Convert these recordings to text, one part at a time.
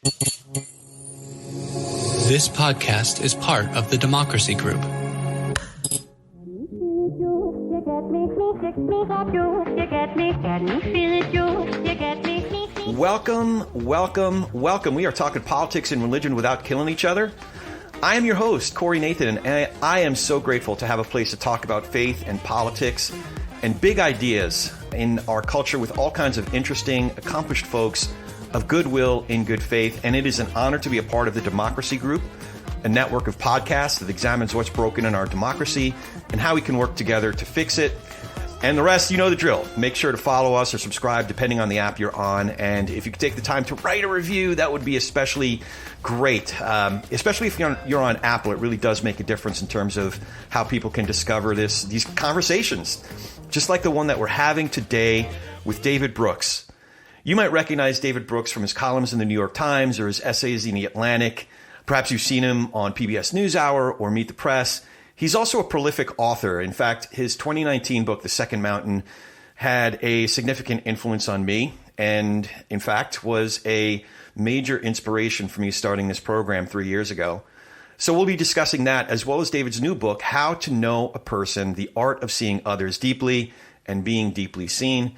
This podcast is part of the Democracy Group. Welcome. We are talking politics and religion without killing each other. I am your host, Corey Nathan, and I am so grateful to have a place to talk about faith and politics and big ideas in our culture with all kinds of interesting, accomplished folks of goodwill in good faith. And it is an honor to be a part of the Democracy Group, a network of podcasts that examines what's broken in our democracy and how we can work together to fix it. And the rest, you know the drill. Make sure to follow us or subscribe depending on the app you're on. And if you could take the time to write a review, that would be especially great. Especially if you're on Apple, it really does make a difference in terms of how people can discover these conversations. Just like the one that we're having today with David Brooks. You might recognize David Brooks from his columns in the New York Times or his essays in the Atlantic. Perhaps you've seen him on PBS NewsHour or Meet the Press. He's also a prolific author. In fact, his 2019 book, The Second Mountain, had a significant influence on me and, in fact, was a major inspiration for me starting this program 3 years ago. So we'll be discussing that as well as David's new book, How to Know a Person, The Art of Seeing Others Deeply and Being Deeply Seen.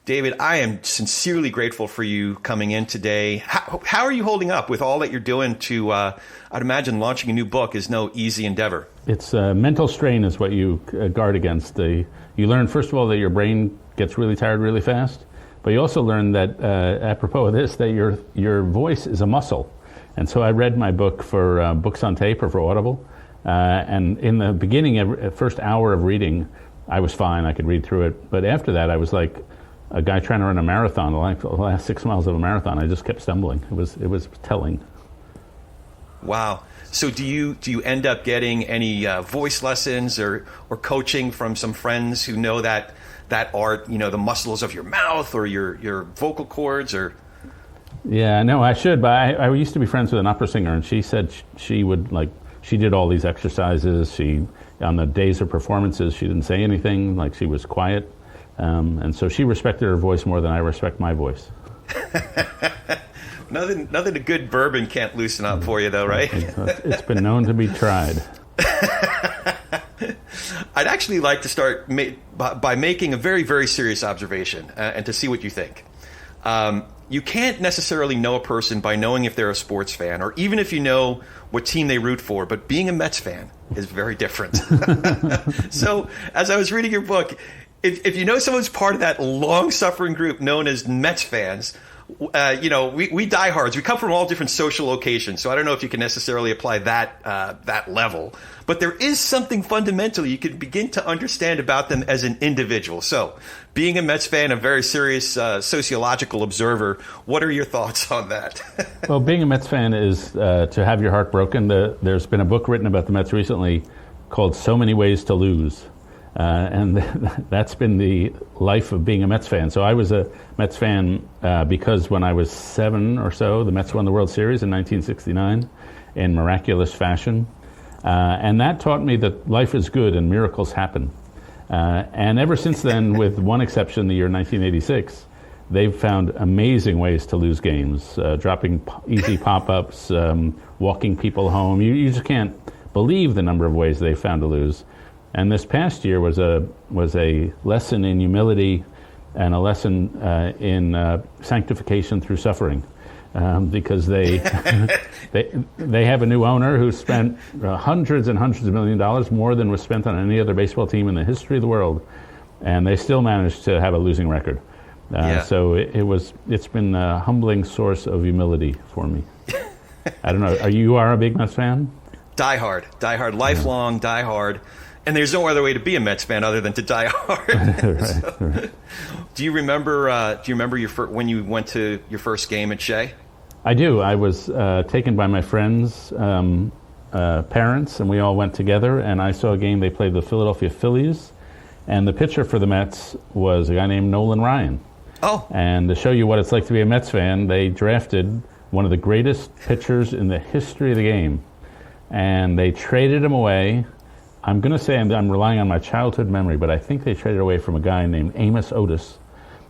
David, I am sincerely grateful for you coming in today. How are you holding up with all that you're doing to, I'd imagine launching a new book is no easy endeavor. It's mental strain is what you guard against. You learn, first of all, that your brain gets really tired really fast, but you also learn that, apropos of this, that your voice is a muscle. And so I read my book for Books on Tape or for Audible, and in the beginning, first hour of reading, I was fine, I could read through it, but after that I was like a guy trying to run a marathon, the last 6 miles of a marathon. I just kept stumbling. It was telling. Wow. So do you end up getting any voice lessons or coaching from some friends who know that art, the muscles of your mouth or your vocal cords or? Yeah, no, I should, but I used to be friends with an opera singer, and she said she did all these exercises. On the days of performances, she didn't say anything, like she was quiet. And so she respected her voice more than I respect my voice. Nothing a good bourbon can't loosen up for you, though, right? It's been known to be tried. I'd actually like to start by making a very, very serious observation and to see what you think. You can't necessarily know a person by knowing if they're a sports fan or even if you know what team they root for, but being a Mets fan is very different. So as I was reading your book, if you know someone's part of that long-suffering group known as Mets fans, we diehards. We come from all different social locations, so I don't know if you can necessarily apply that level. But there is something fundamental you can begin to understand about them as an individual. So, being a Mets fan, a very serious sociological observer, what are your thoughts on that? Well, being a Mets fan is to have your heart broken. There's been a book written about the Mets recently called So Many Ways to Lose. And that's been the life of being a Mets fan. So I was a Mets fan because when I was 7 or so, the Mets won the World Series in 1969 in miraculous fashion. And that taught me that life is good and miracles happen. And ever since then, with one exception, the year 1986, they've found amazing ways to lose games, dropping easy pop-ups, walking people home. You just can't believe the number of ways they've found to lose. And this past year was a lesson in humility and a lesson in sanctification through suffering, because they have a new owner who spent hundreds and hundreds of $millions dollars, more than was spent on any other baseball team in the history of the world, and they still managed to have a losing record. So it's been a humbling source of humility for me. I don't know. You are a big Mets fan? Die hard, lifelong, die hard. And there's no other way to be a Mets fan other than to die hard. Right. Do you remember when you went to your first game at Shea? I do. I was taken by my friends' parents, and we all went together. And I saw a game they played the Philadelphia Phillies, and the pitcher for the Mets was a guy named Nolan Ryan. Oh. And to show you what it's like to be a Mets fan, they drafted one of the greatest pitchers in the history of the game, and they traded him away. I'm going to say I'm relying on my childhood memory, but I think they traded away from a guy named Amos Otis,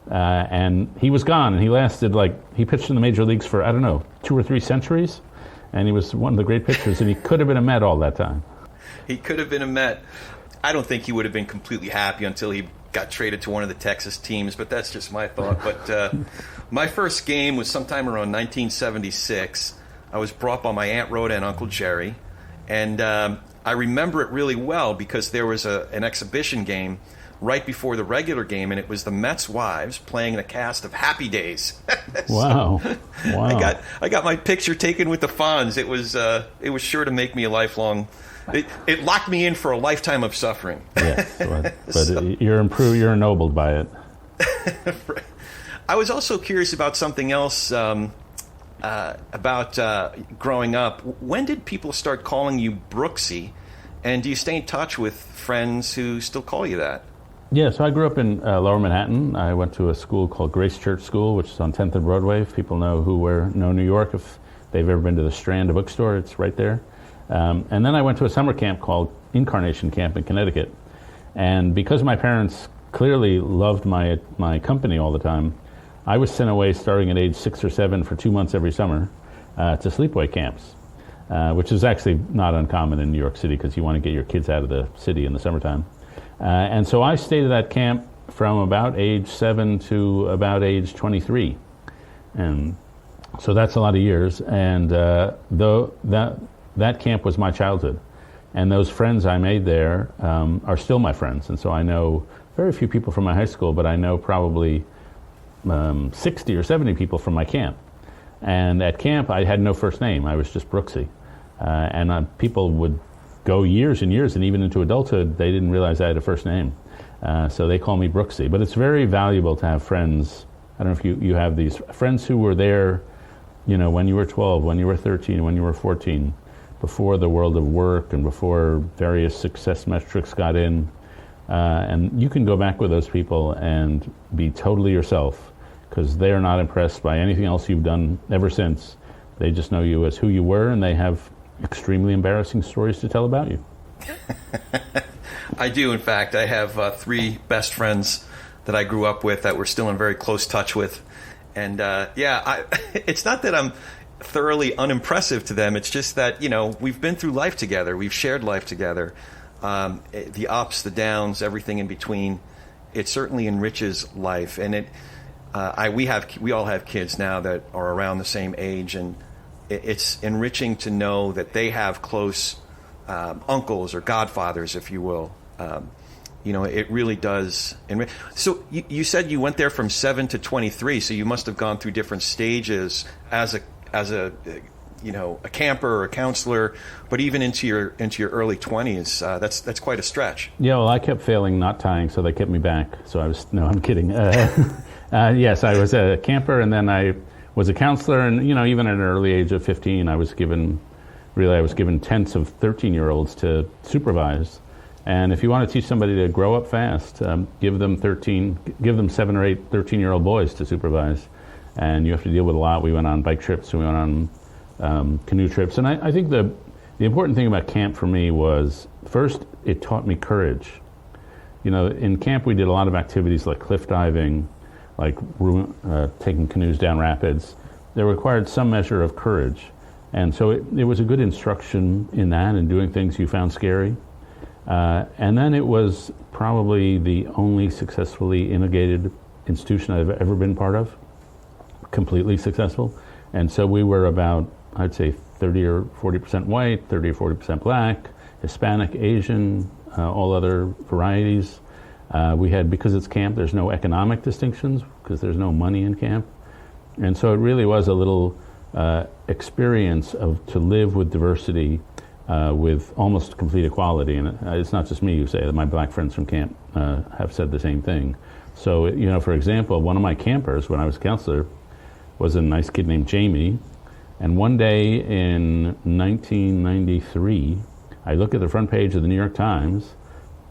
And he was gone, and he lasted he pitched in the major leagues for, 2 or 3 centuries, and he was one of the great pitchers, and he could have been a Met all that time. He could have been a Met. I don't think he would have been completely happy until he got traded to one of the Texas teams, but that's just my thought. But my first game was sometime around 1976. I was brought by my Aunt Rhoda and Uncle Jerry, and I remember it really well because there was an exhibition game right before the regular game, and it was the Mets' wives playing the cast of Happy Days. Wow! Wow! I got my picture taken with the Fonz. It was sure to make me a lifelong. It locked me in for a lifetime of suffering. Yes, but you're improved. You're ennobled by it. I was also curious about something else about growing up. When did people start calling you Brooksie, and do you stay in touch with friends who still call you that? Yeah, so I grew up in Lower Manhattan. I went to a school called Grace Church School, which is on 10th and Broadway. If people know New York, if they've ever been to the Strand bookstore, it's right there. And then I went to a summer camp called Incarnation Camp in Connecticut. And because my parents clearly loved my company all the time, I was sent away starting at age 6 or 7 for 2 months every summer to sleepaway camps, which is actually not uncommon in New York City because you want to get your kids out of the city in the summertime. And so I stayed at that camp from about age 7 to about age 23. And so that's a lot of years. And though that camp was my childhood. And those friends I made there are still my friends. And so I know very few people from my high school, but I know probably 60 or 70 people from my camp. And at camp, I had no first name. I was just Brooksie. And people would go years and years, and even into adulthood, they didn't realize I had a first name. So they call me Brooksie. But it's very valuable to have friends. I don't know if you have these friends who were there, when you were 12, when you were 13, when you were 14, before the world of work and before various success metrics got in. And you can go back with those people and be totally yourself because they're not impressed by anything else you've done ever since. They just know you as who you were, and they have extremely embarrassing stories to tell about you. I do, in fact. I have 3 best friends that I grew up with that we're still in very close touch with. And it's not that I'm thoroughly unimpressive to them. It's just that, we've been through life together. We've shared life together. The ups, the downs, everything in between. It certainly enriches life. And we all have kids now that are around the same age, and it's enriching to know that they have close uncles or godfathers, if you will. It really does enrich. So you said you went there from 7 to 23, so you must have gone through different stages as a camper or a counselor, but even into your early 20s, that's quite a stretch. Yeah, well, I kept failing knot tying, so they kept me back. So I'm kidding. Yes, I was a camper, and then I was a counselor, and even at an early age of 15, I was given tenths of 13-year-olds to supervise. And if you want to teach somebody to grow up fast, give them 7 or 8 13-year-old boys to supervise. And you have to deal with a lot. We went on bike trips, we went on canoe trips. And I think the important thing about camp for me was, first, it taught me courage. In camp we did a lot of activities like cliff diving, like taking canoes down rapids. They required some measure of courage. And so it was a good instruction in that and doing things you found scary. And then it was probably the only successfully integrated institution I've ever been part of, completely successful. And so we were about, I'd say, 30 or 40% white, 30 or 40% black, Hispanic, Asian, all other varieties. We had, because it's camp, there's no economic distinctions because there's no money in camp. And so it really was a little experience to live with diversity with almost complete equality. And it's not just me who say that. My black friends from camp have said the same thing. So, for example, one of my campers when I was a counselor was a nice kid named Jamie. And one day in 1993, I look at the front page of the New York Times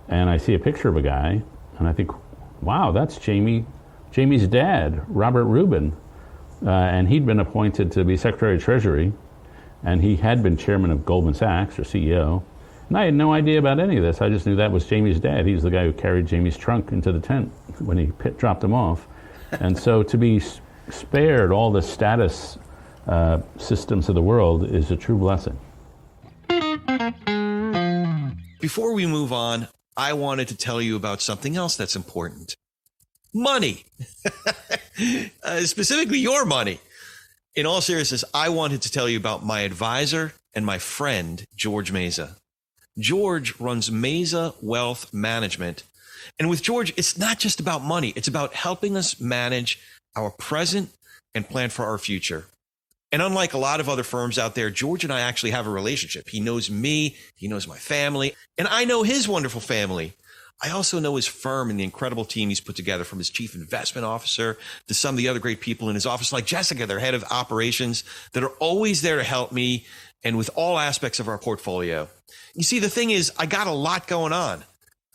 and I see a picture of a guy and I think, wow, that's Jamie's dad, Robert Rubin. And he'd been appointed to be Secretary of Treasury, and he had been chairman of Goldman Sachs, or CEO. And I had no idea about any of this. I just knew that was Jamie's dad. He was the guy who carried Jamie's trunk into the tent when he dropped him off. And so to be spared all the status systems of the world is a true blessing. Before we move on, I wanted to tell you about something else that's important. Money. Specifically your money. In all seriousness, I wanted to tell you about my advisor and my friend, George Meza. George runs Meza Wealth Management. And with George, it's not just about money. It's about helping us manage our present and plan for our future. And unlike a lot of other firms out there, George and I actually have a relationship. He knows me, he knows my family, and I know his wonderful family. I also know his firm and the incredible team he's put together, from his chief investment officer to some of the other great people in his office, like Jessica, their head of operations, that are always there to help me and with all aspects of our portfolio. You see, the thing is, I got a lot going on.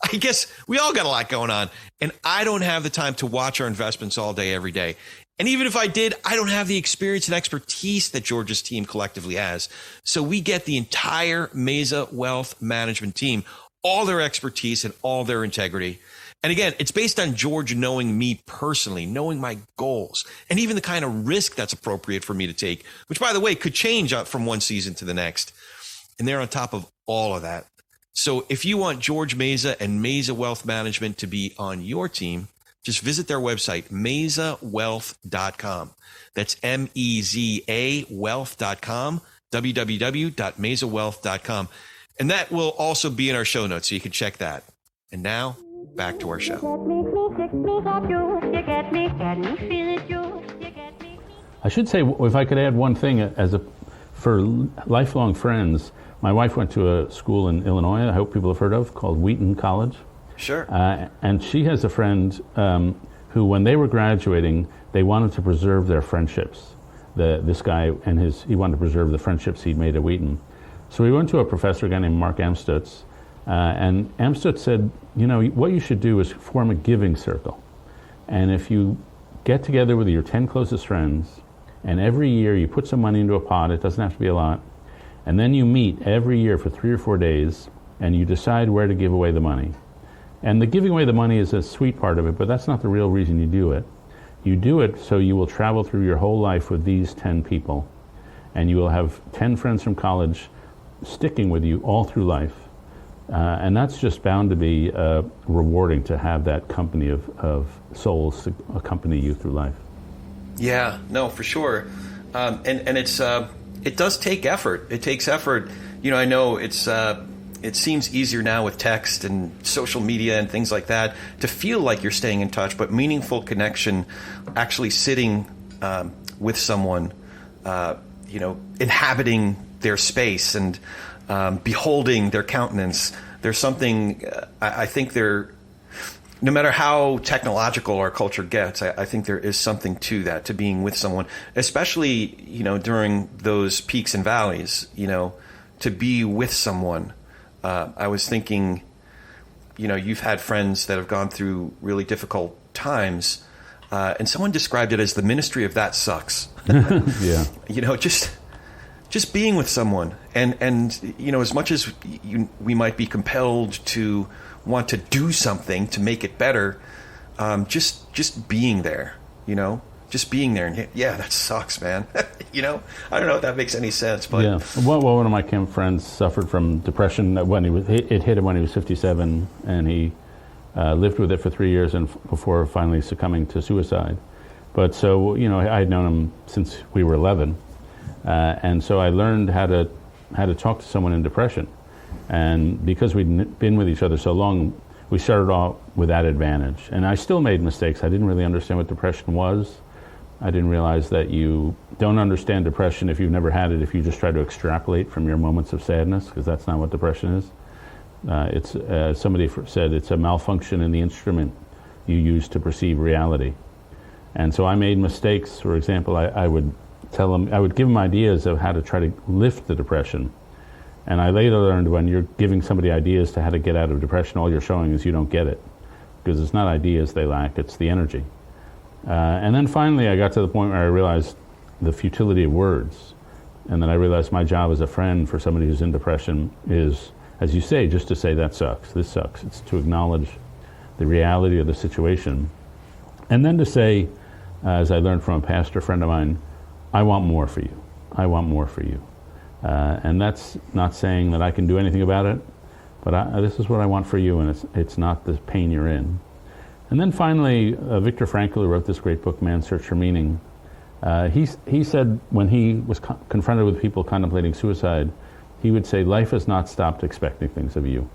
I guess we all got a lot going on, and I don't have the time to watch our investments all day, every day. And even if I did, I don't have the experience and expertise that George's team collectively has. So we get the entire Meza Wealth Management team, all their expertise and all their integrity. And again, it's based on George knowing me personally, knowing my goals, and even the kind of risk that's appropriate for me to take, which, by the way, could change from one season to the next. And they're on top of all of that. So if you want George Meza and Meza Wealth Management to be on your team, just visit their website, mezawealth.com. That's MEZA wealth.com, www.mezawealth.com. And that will also be in our show notes, so you can check that. And now, back to our show. I should say, if I could add one thing, for lifelong friends, my wife went to a school in Illinois, I hope people have heard of, called Wheaton College. Sure. And she has a friend who, when they were graduating, they wanted to preserve their friendships. This guy and he wanted to preserve the friendships he'd made at Wheaton. So we went to a professor, a guy named Mark Amstutz, and Amstutz said, what you should do is form a giving circle. And if you get together with your 10 closest friends, and every year you put some money into a pot, it doesn't have to be a lot, and then you meet every year for 3 or 4 days, and you decide where to give away the money. And the giving away the money is a sweet part of it, but that's not the real reason you do it. You do it so you will travel through your whole life with these 10 people, and you will have 10 friends from college sticking with you all through life. And that's just bound to be rewarding, to have that company of souls to accompany you through life. Yeah, no, for sure. And it does take effort. It takes effort. I know it seems easier now with text and social media and things like that to feel like you're staying in touch, but meaningful connection, actually sitting with someone, inhabiting their space and beholding their countenance. There's something, I think no matter how technological our culture gets, I think there is something to that, to being with someone, especially, during those peaks and valleys, to be with someone. I was thinking, you've had friends that have gone through really difficult times, and someone described it as the ministry of that sucks. Yeah. Just being with someone, and as much as we might be compelled to want to do something to make it better, just being there, just being there, and yeah, that sucks, man. I don't know if that makes any sense, but yeah. Well, one of my camp friends suffered from depression when it hit him when he was 57, and he lived with it for 3 years and before finally succumbing to suicide. But so I had known him since we were 11. And so I learned how to talk to someone in depression. And because we'd been with each other so long, we started off with that advantage. And I still made mistakes. I didn't really understand what depression was. I didn't realize that you don't understand depression if you've never had it, if you just try to extrapolate from your moments of sadness, because that's not what depression is. Somebody said it's a malfunction in the instrument you use to perceive reality. And so I made mistakes. For example, I would give them ideas of how to try to lift the depression. And I later learned when you're giving somebody ideas to how to get out of depression, all you're showing is you don't get it. Because it's not ideas they lack, it's the energy. And then finally I got to the point where I realized the futility of words. And then I realized my job as a friend for somebody who's in depression is, as you say, just to say that sucks, this sucks. It's to acknowledge the reality of the situation. And then to say, as I learned from a pastor friend of mine, I want more for you. I want more for you. And that's not saying that I can do anything about it, but this is what I want for you, and it's not the pain you're in. And then finally, Viktor Frankl, who wrote this great book, Man's Search for Meaning, he said when he was confronted with people contemplating suicide, he would say, life has not stopped expecting things of you,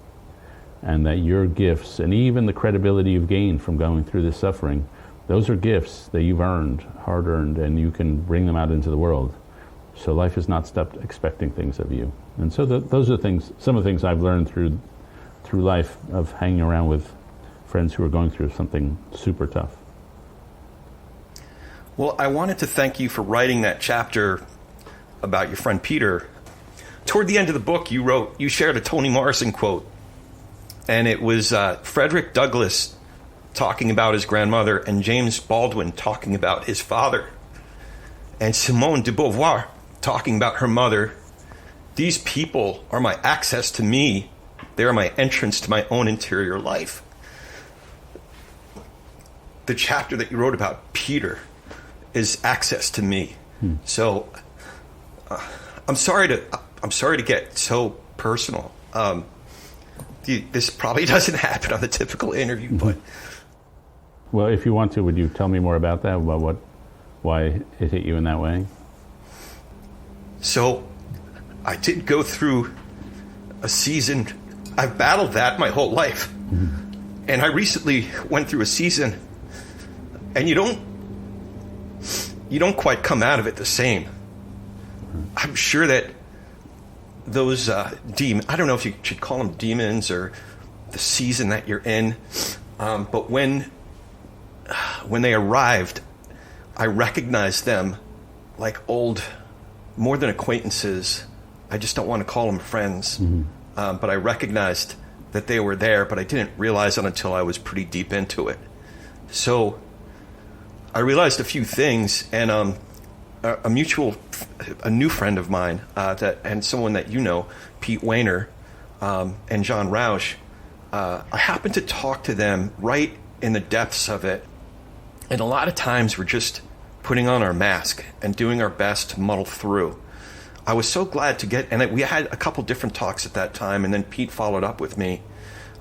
and that your gifts, and even the credibility you've gained from going through this suffering, those are gifts that you've earned, hard-earned, and you can bring them out into the world. So life has not stopped expecting things of you. And so those are things, some of the things I've learned through life of hanging around with friends who are going through something super tough. Well, I wanted to thank you for writing that chapter about your friend Peter. Toward the end of the book, you shared a Toni Morrison quote, and it was Frederick Douglass talking about his grandmother and James Baldwin talking about his father, and Simone de Beauvoir talking about her mother. These people are my access to me. They are my entrance to my own interior life. The chapter that you wrote about Peter is access to me. So I'm sorry to get so personal. This probably doesn't happen on the typical interview, but well, if you want to, would you tell me more about that? About why it hit you in that way? So I did go through a season. I've battled that my whole life. And I recently went through a season, and you don't quite come out of it the same. I'm sure that those I don't know if you should call them demons or the season that you're in, but when they arrived, I recognized them like old, more than acquaintances. I just don't want to call them friends. But I recognized that they were there, but I didn't realize it until I was pretty deep into it. So I realized a few things, and a new friend of mine, and someone that you know, Pete Weiner, and John Rausch, I happened to talk to them right in the depths of it. And a lot of times we're just putting on our mask and doing our best to muddle through. I was so glad to get, and we had a couple different talks at that time, and then Pete followed up with me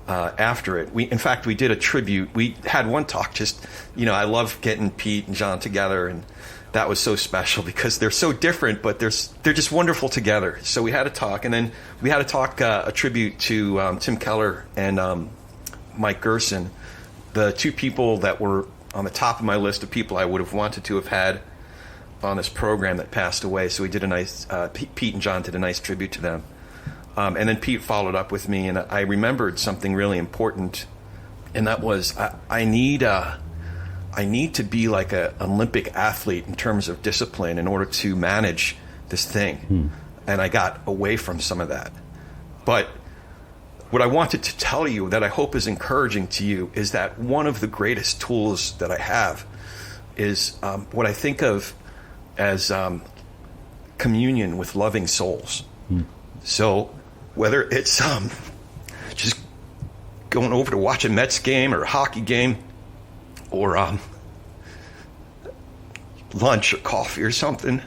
after it. In fact, we did a tribute. We had one talk just, I love getting Pete and John together, and that was so special because they're so different, but they're just wonderful together. So we had a talk, and then we had a talk, a tribute to Tim Keller and Mike Gerson, the two people that were on the top of my list of people I would have wanted to have had on this program that passed away. So we did a nice, Pete and John did a nice tribute to them. And then Pete followed up with me, and I remembered something really important, and that was I need to be like an Olympic athlete in terms of discipline in order to manage this thing. And I got away from some of that. But what I wanted to tell you that I hope is encouraging to you is that one of the greatest tools that I have is what I think of as communion with loving souls. So whether it's just going over to watch a Mets game or a hockey game or lunch or coffee or something,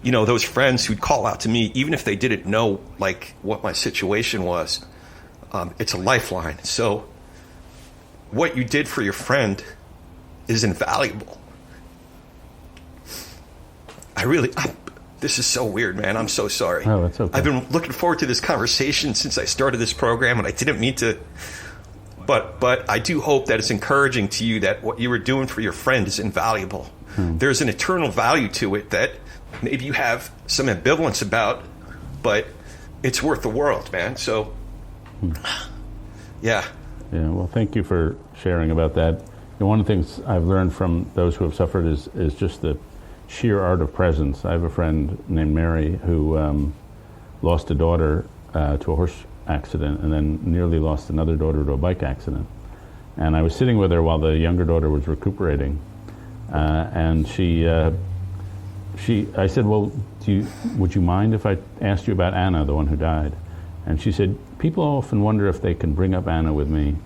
those friends who'd call out to me, even if they didn't know like what my situation was, it's a lifeline. So what you did for your friend is invaluable. This is so weird, man. I'm so sorry. Oh, that's okay. I've been looking forward to this conversation since I started this program, and I didn't mean to. But I do hope that it's encouraging to you that what you were doing for your friend is invaluable. There's an eternal value to it that maybe you have some ambivalence about, but it's worth the world, man. So, yeah. Yeah, well, thank you for sharing about that. One of the things I've learned from those who have suffered is just the sheer art of presence. I have a friend named Mary who lost a daughter to a horse accident and then nearly lost another daughter to a bike accident. And I was sitting with her while the younger daughter was recuperating, and I said, well, would you mind if I asked you about Anna, the one who died? And she said, people often wonder if they can bring up Anna with me.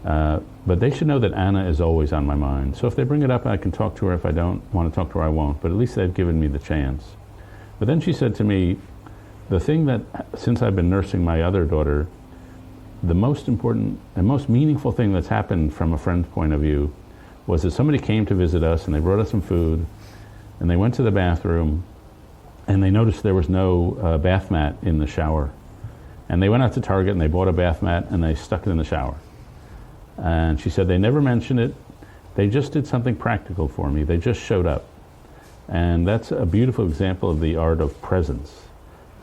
But they should know that Anna is always on my mind. So if they bring it up, I can talk to her. If I don't want to talk to her, I won't. But at least they've given me the chance. But then she said to me, the thing that, since I've been nursing my other daughter, the most important and most meaningful thing that's happened from a friend's point of view was that somebody came to visit us and they brought us some food and they went to the bathroom and they noticed there was no bath mat in the shower. And they went out to Target and they bought a bath mat and they stuck it in the shower. And she said they never mentioned it. They just did something practical for me. They just showed up. And that's a beautiful example of the art of presence.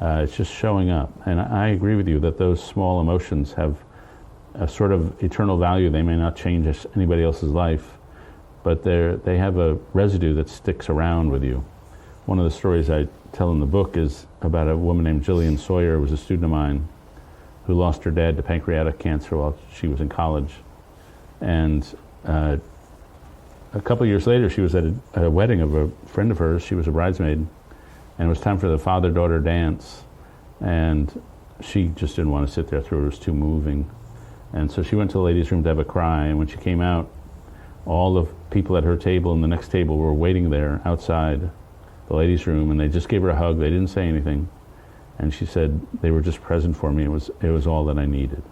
It's just showing up. And I agree with you that those small emotions have a sort of eternal value. They may not change anybody else's life, but they have a residue that sticks around with you. One of the stories I tell in the book is about a woman named Jillian Sawyer, who was a student of mine, who lost her dad to pancreatic cancer while she was in college. And a couple of years later, she was at a wedding of a friend of hers. She was a bridesmaid. And it was time for the father-daughter dance. And she just didn't want to sit there through it. It was too moving. And so she went to the ladies' room to have a cry. And when she came out, all the people at her table and the next table were waiting there outside the ladies' room. And they just gave her a hug. They didn't say anything. And she said, they were just present for me. It was all that I needed.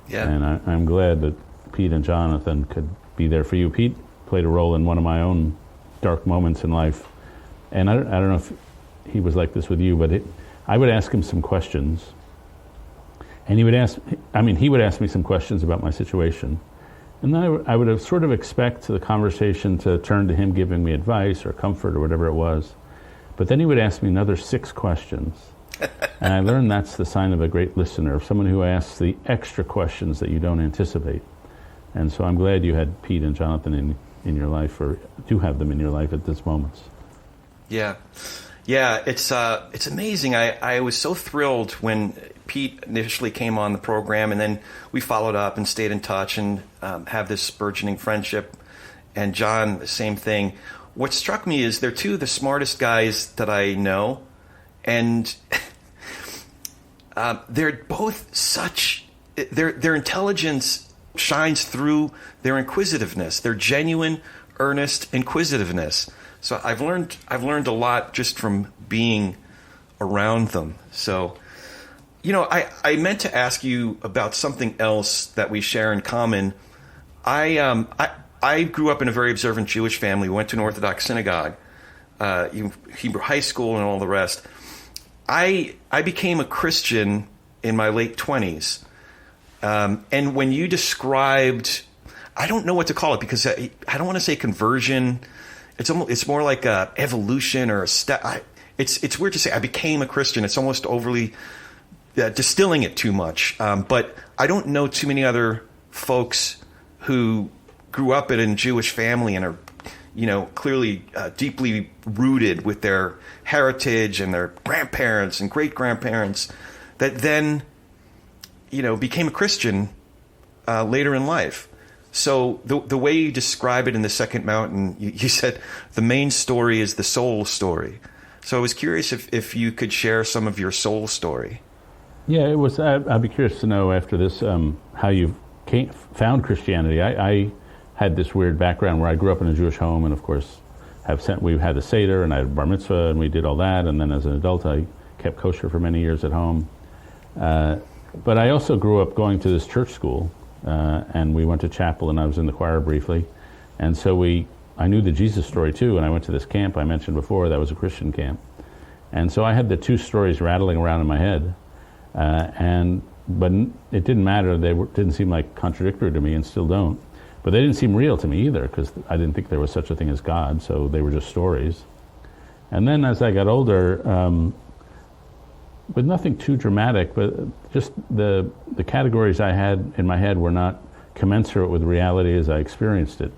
Yeah. And I'm glad that Pete and Jonathan could be there for you. Pete played a role in one of my own dark moments in life. And I don't know if he was like this with you, but I would ask him some questions. And he would ask me some questions about my situation. And then I would have sort of expect the conversation to turn to him giving me advice or comfort or whatever it was. But then he would ask me another 6 questions. And I learned that's the sign of a great listener, someone who asks the extra questions that you don't anticipate. And so I'm glad you had Pete and Jonathan in your life, or do have them in your life at this moment. Yeah. Yeah, it's amazing. I was so thrilled when Pete initially came on the program, and then we followed up and stayed in touch and have this burgeoning friendship. And John, the same thing. What struck me is they're two of the smartest guys that I know, and they're both such. Their intelligence shines through their inquisitiveness, their genuine, earnest inquisitiveness. So I've learned a lot just from being around them. So, I meant to ask you about something else that we share in common. I grew up in a very observant Jewish family. We went to an Orthodox synagogue, Hebrew high school, and all the rest. I became a Christian in my late 20s. And when you described, I don't know what to call it, because I don't want to say conversion. It's more like a evolution or a step. It's weird to say I became a Christian. It's almost overly distilling it too much. But I don't know too many other folks who grew up in a Jewish family and are, clearly deeply rooted with their heritage and their grandparents and great grandparents that then, became a Christian later in life. So the way you describe it in the Second Mountain, you said the main story is the soul story. So I was curious if you could share some of your soul story. Yeah, it was. I'd be curious to know after this how you found Christianity. I had this weird background where I grew up in a Jewish home, and of course, we had a Seder and I had a bar mitzvah, and we did all that. And then as an adult, I kept kosher for many years at home. But I also grew up going to this church school. And we went to chapel, and I was in the choir briefly. And so I knew the Jesus story too, and I went to this camp I mentioned before that was a Christian camp. And so I had the 2 stories rattling around in my head, but it didn't matter. They didn't seem like contradictory to me, and still don't. But they didn't seem real to me either, because I didn't think there was such a thing as God, so they were just stories. And then as I got older, with nothing too dramatic, but just the categories I had in my head were not commensurate with reality as I experienced it.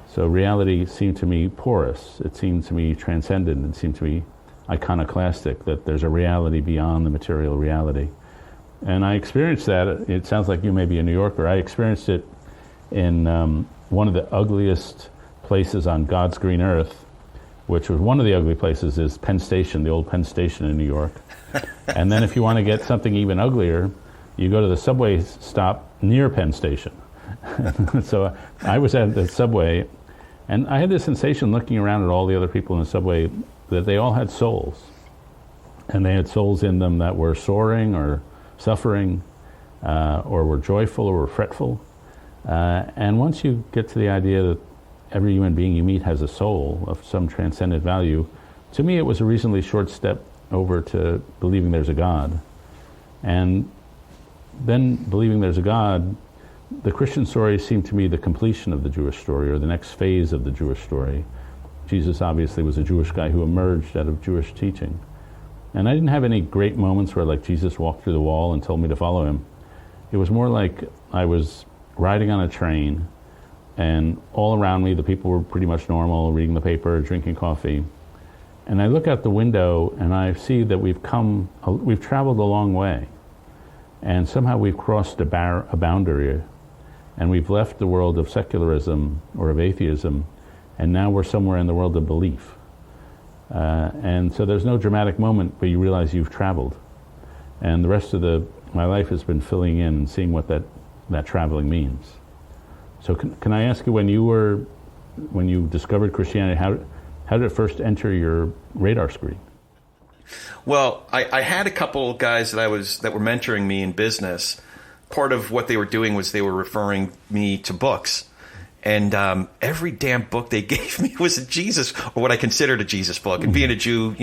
So reality seemed to me porous. It seemed to me transcendent. It seemed to me iconoclastic, that there's a reality beyond the material reality. And I experienced that. It sounds like you may be a New Yorker. I experienced it in one of the ugliest places on God's green earth, which was one of the ugly places is Penn Station, the old Penn Station in New York. And then if you want to get something even uglier, you go to the subway stop near Penn Station. So I was at the subway, and I had this sensation looking around at all the other people in the subway that they all had souls. And they had souls in them that were soaring or suffering, or were joyful or were fretful. And once you get to the idea that every human being you meet has a soul of some transcendent value, to me it was a reasonably short step over to believing there's a God. And then believing there's a God, the Christian story seemed to me the completion of the Jewish story, or the next phase of the Jewish story. Jesus obviously was a Jewish guy who emerged out of Jewish teaching. And I didn't have any great moments where like Jesus walked through the wall and told me to follow him. It was more like I was riding on a train, and all around me the people were pretty much normal, reading the paper, drinking coffee. And I look out the window and I see that we've traveled a long way. And somehow we've crossed a boundary, and we've left the world of secularism or of atheism, and now we're somewhere in the world of belief. And so there's no dramatic moment, but you realize you've traveled. And the rest of my life has been filling in and seeing what that traveling means. So can I ask you, when you discovered Christianity, how did it first enter your radar screen? Well, I had a couple guys that were mentoring me in business. Part of what they were doing was they were referring me to books. And every damn book they gave me was a Jesus, or what I considered a Jesus book. And being a Jew,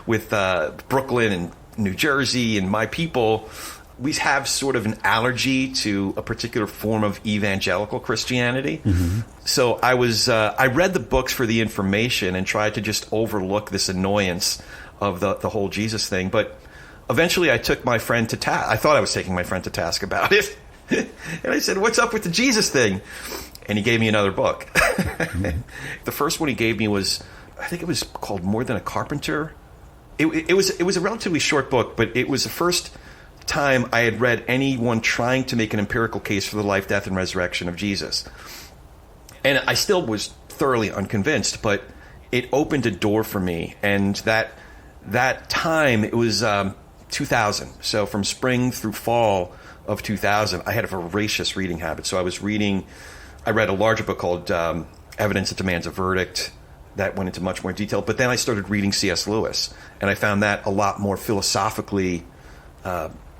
with Brooklyn and New Jersey and my people, we have sort of an allergy to a particular form of evangelical Christianity. Mm-hmm. So I read the books for the information and tried to just overlook this annoyance of the whole Jesus thing. But eventually I took my friend to task. I thought I was taking my friend to task about it. And I said, "What's up with the Jesus thing?" And he gave me another book. Mm-hmm. The first one he gave me was, I think it was called More Than a Carpenter. It was a relatively short book, but it was the first time I had read anyone trying to make an empirical case for the life, death, and resurrection of Jesus. And I still was thoroughly unconvinced, but it opened a door for me. And that time, it was 2000. So from spring through fall of 2000, I had a voracious reading habit. So I read a larger book called Evidence That Demands a Verdict. That went into much more detail. But then I started reading C.S. Lewis, and I found that a lot more philosophically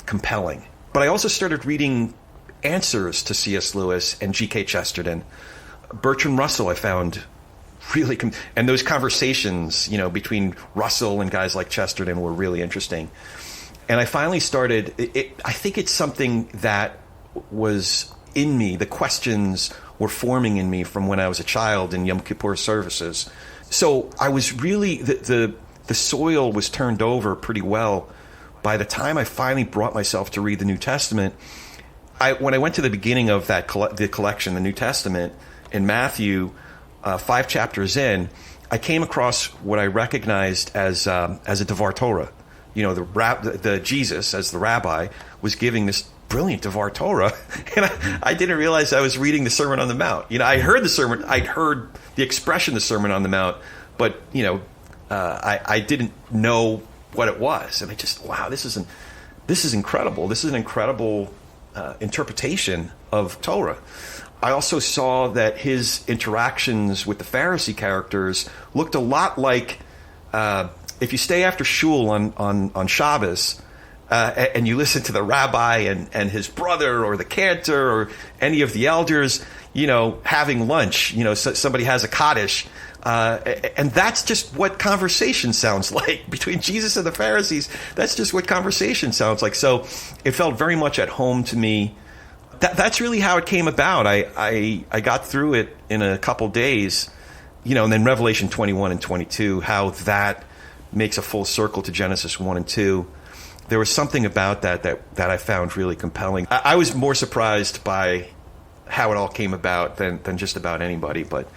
compelling. But I also started reading answers to C.S. Lewis and G.K. Chesterton. Bertrand Russell I found really... and those conversations, between Russell and guys like Chesterton were really interesting. And I finally started... I think it's something that was in me. The questions were forming in me from when I was a child in Yom Kippur services. So I was really... The soil was turned over pretty well by the time I finally brought myself to read the New Testament. When I went to the beginning of the collection, the New Testament, in Matthew, 5 chapters in, I came across what I recognized as a Devar Torah. The Jesus, as the rabbi, was giving this brilliant Devar Torah, and I didn't realize I was reading the Sermon on the Mount. I heard the sermon, I'd heard the expression, the Sermon on the Mount, but I didn't know what it was, and I just, wow, this is incredible. This is an incredible interpretation of Torah. I also saw that his interactions with the Pharisee characters looked a lot like if you stay after shul on Shabbos and you listen to the rabbi and his brother or the cantor or any of the elders, having lunch. Somebody has a Kaddish. And that's just what conversation sounds like between Jesus and the Pharisees. That's just what conversation sounds like. So it felt very much at home to me. That's really how it came about. I got through it in a couple days, and then Revelation 21 and 22, how that makes a full circle to Genesis 1 and 2. There was something about that I found really compelling. I was more surprised by how it all came about than just about anybody, but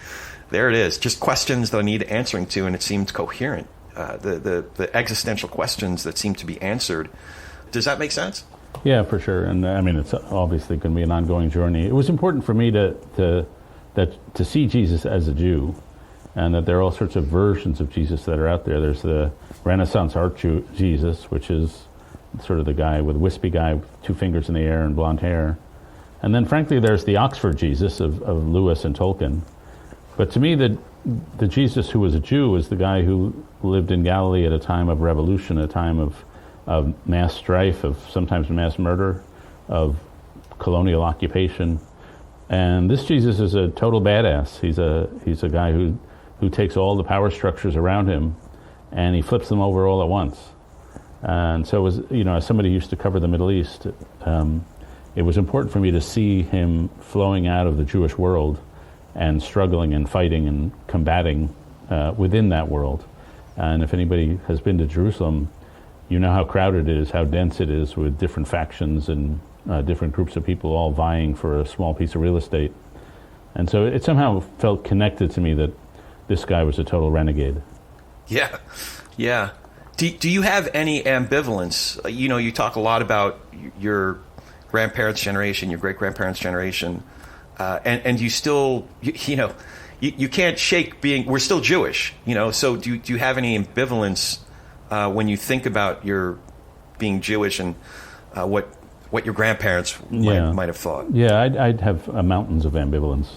there it is. Just questions that I need answering to, and it seemed coherent. The existential questions that seemed to be answered. Does that make sense? Yeah, for sure. And I mean, it's obviously going to be an ongoing journey. It was important for me to see Jesus as a Jew, and that there are all sorts of versions of Jesus that are out there. There's the Renaissance art Jesus, which is sort of the guy with wispy guy with 2 fingers in the air and blonde hair. And then, frankly, there's the Oxford Jesus of Lewis and Tolkien. But to me, the Jesus who was a Jew was the guy who lived in Galilee at a time of revolution, a time of mass strife, of sometimes mass murder, of colonial occupation. And this Jesus is a total badass. He's a guy who takes all the power structures around him and he flips them over all at once. And so, as somebody who used to cover the Middle East, it was important for me to see him flowing out of the Jewish world and struggling and fighting and combating within that world. And if anybody has been to Jerusalem, you know how crowded it is, how dense it is, with different factions and different groups of people all vying for a small piece of real estate. And so it somehow felt connected to me that this guy was a total renegade. Yeah. Do you have any ambivalence? You talk a lot about your grandparents' generation, your great-grandparents' generation, and you still, you can't shake being, we're still Jewish, so do you have any ambivalence when you think about your being Jewish and what your grandparents might have thought? Yeah, I'd have mountains of ambivalence.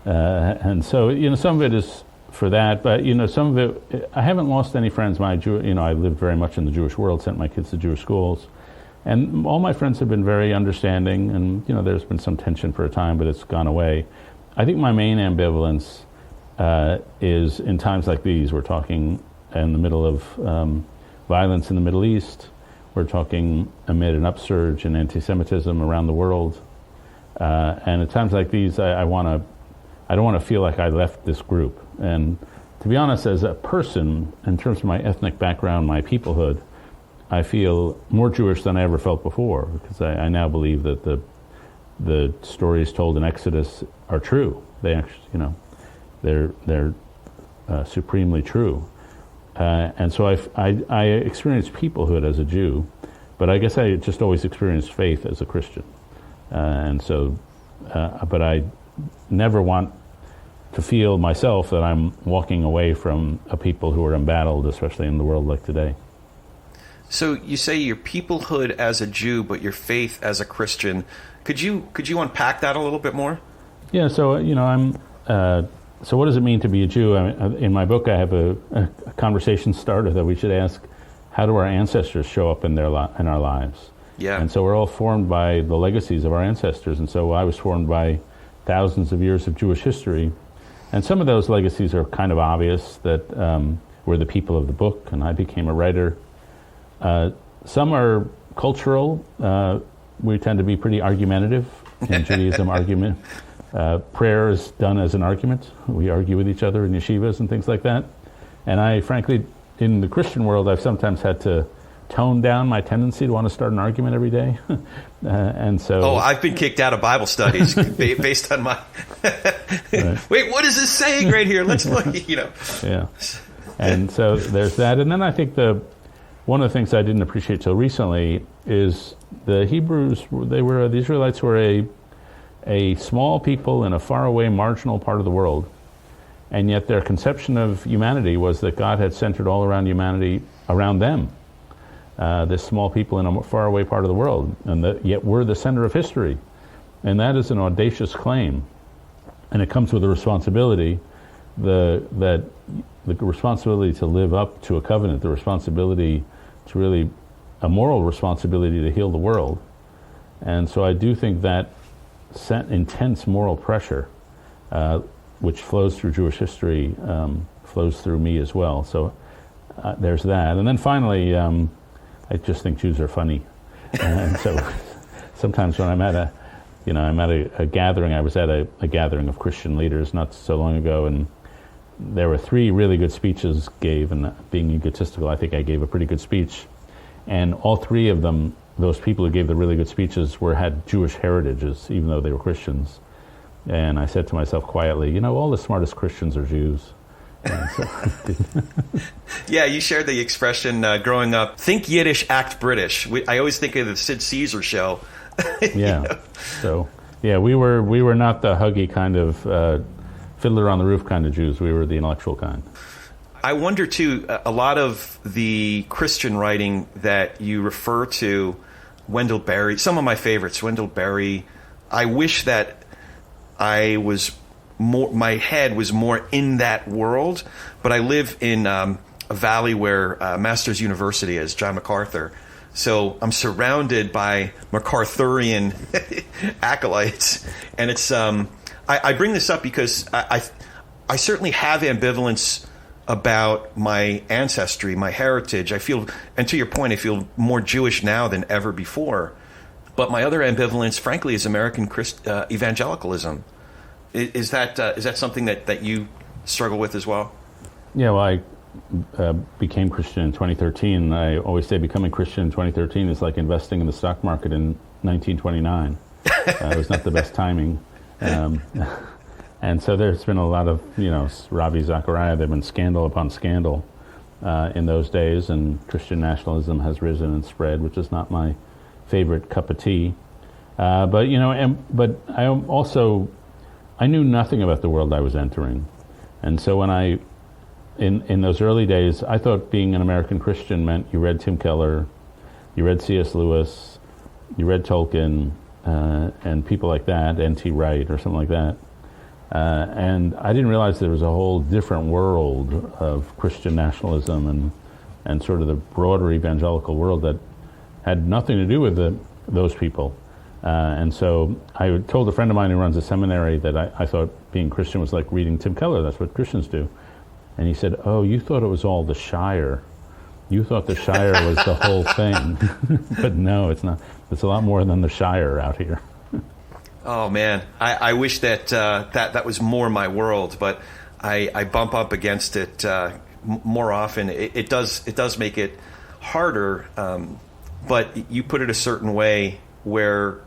And so, some of it is for that, but, some of it, I haven't lost any friends. I lived very much in the Jewish world, sent my kids to Jewish schools. And all my friends have been very understanding, and there's been some tension for a time, but it's gone away. I think my main ambivalence is in times like these. We're talking in the middle of violence in the Middle East. We're talking amid an upsurge in anti-Semitism around the world. And at times like these, I don't want to feel like I left this group. And to be honest, as a person, in terms of my ethnic background, my peoplehood, I feel more Jewish than I ever felt before, because I now believe that the stories told in Exodus are true. They actually, they're supremely true. And so I experienced peoplehood as a Jew, but I guess I just always experienced faith as a Christian. But I never want to feel myself that I'm walking away from a people who are embattled, especially in the world like today. So you say your peoplehood as a Jew, but your faith as a Christian. Could you unpack that a little bit more? Yeah. So I'm. So what does it mean to be a Jew? In my book, I have a conversation starter that we should ask: how do our ancestors show up in our lives? Yeah. And so we're all formed by the legacies of our ancestors, and so I was formed by thousands of years of Jewish history, and some of those legacies are kind of obvious, that we're the people of the book, and I became a writer. Some are cultural. We tend to be pretty argumentative in Judaism. Argument. Prayer is done as an argument. We argue with each other in yeshivas and things like that. And I, frankly, in the Christian world, I've sometimes had to tone down my tendency to want to start an argument every day. And so... Oh, I've been kicked out of Bible studies based on my... Right. Wait, what is this saying right here? Let's look, Yeah. And so there's that. And then I think one of the things I didn't appreciate till recently is the Hebrews, the Israelites were a small people in a faraway, marginal part of the world, and yet their conception of humanity was that God had centered all around humanity around them, this small people in a faraway part of the world, and yet we're the center of history. And that is an audacious claim, and it comes with a responsibility, the responsibility to live up to a covenant, the responsibility to really, a moral responsibility to heal the world. And so I do think that intense moral pressure, which flows through Jewish history, flows through me as well. So there's that. And then finally, I just think Jews are funny. And so sometimes when I'm at a gathering, I was at a gathering of Christian leaders not so long ago, and there were 3 really good speeches gave, and being egotistical, I think I gave a pretty good speech. And all 3 of them, those people who gave the really good speeches had Jewish heritages, even though they were Christians. And I said to myself quietly, all the smartest Christians are Jews. Yeah, you shared the expression growing up, think Yiddish, act British. I always think of the Sid Caesar show. Yeah. So, yeah, we were not the huggy kind of Fiddler on the Roof kind of Jews. We were the intellectual kind. I wonder, too, a lot of the Christian writing that you refer to, Wendell Berry, some of my favorites, Wendell Berry, I wish that I was more, my head was more in that world, but I live in a valley where Masters University is, John MacArthur. So I'm surrounded by MacArthurian acolytes, and it's I bring this up because I certainly have ambivalence about my ancestry, my heritage. I feel, and to your point, I feel more Jewish now than ever before. But my other ambivalence, frankly, is American evangelicalism. Is that something that you struggle with as well? Yeah, well, I became Christian in 2013. I always say becoming Christian in 2013 is like investing in the stock market in 1929. It was not the best timing. And so there's been a lot of, Ravi Zachariah, there have been scandal upon scandal in those days, and Christian nationalism has risen and spread, which is not my favorite cup of tea. But I knew nothing about the world I was entering. And so when in those early days, I thought being an American Christian meant you read Tim Keller, you read C.S. Lewis, you read Tolkien, and people like that, N.T. Wright or something like that. And I didn't realize there was a whole different world of Christian nationalism and sort of the broader evangelical world that had nothing to do with those people. And so I told a friend of mine who runs a seminary that I thought being Christian was like reading Tim Keller. That's what Christians do. And he said, "Oh, you thought it was all the Shire. You thought the Shire was the whole thing." But no, it's not. It's a lot more than the Shire out here. Oh man, I wish that that was more my world, but I bump up against it more often. It does make it harder, but you put it a certain way where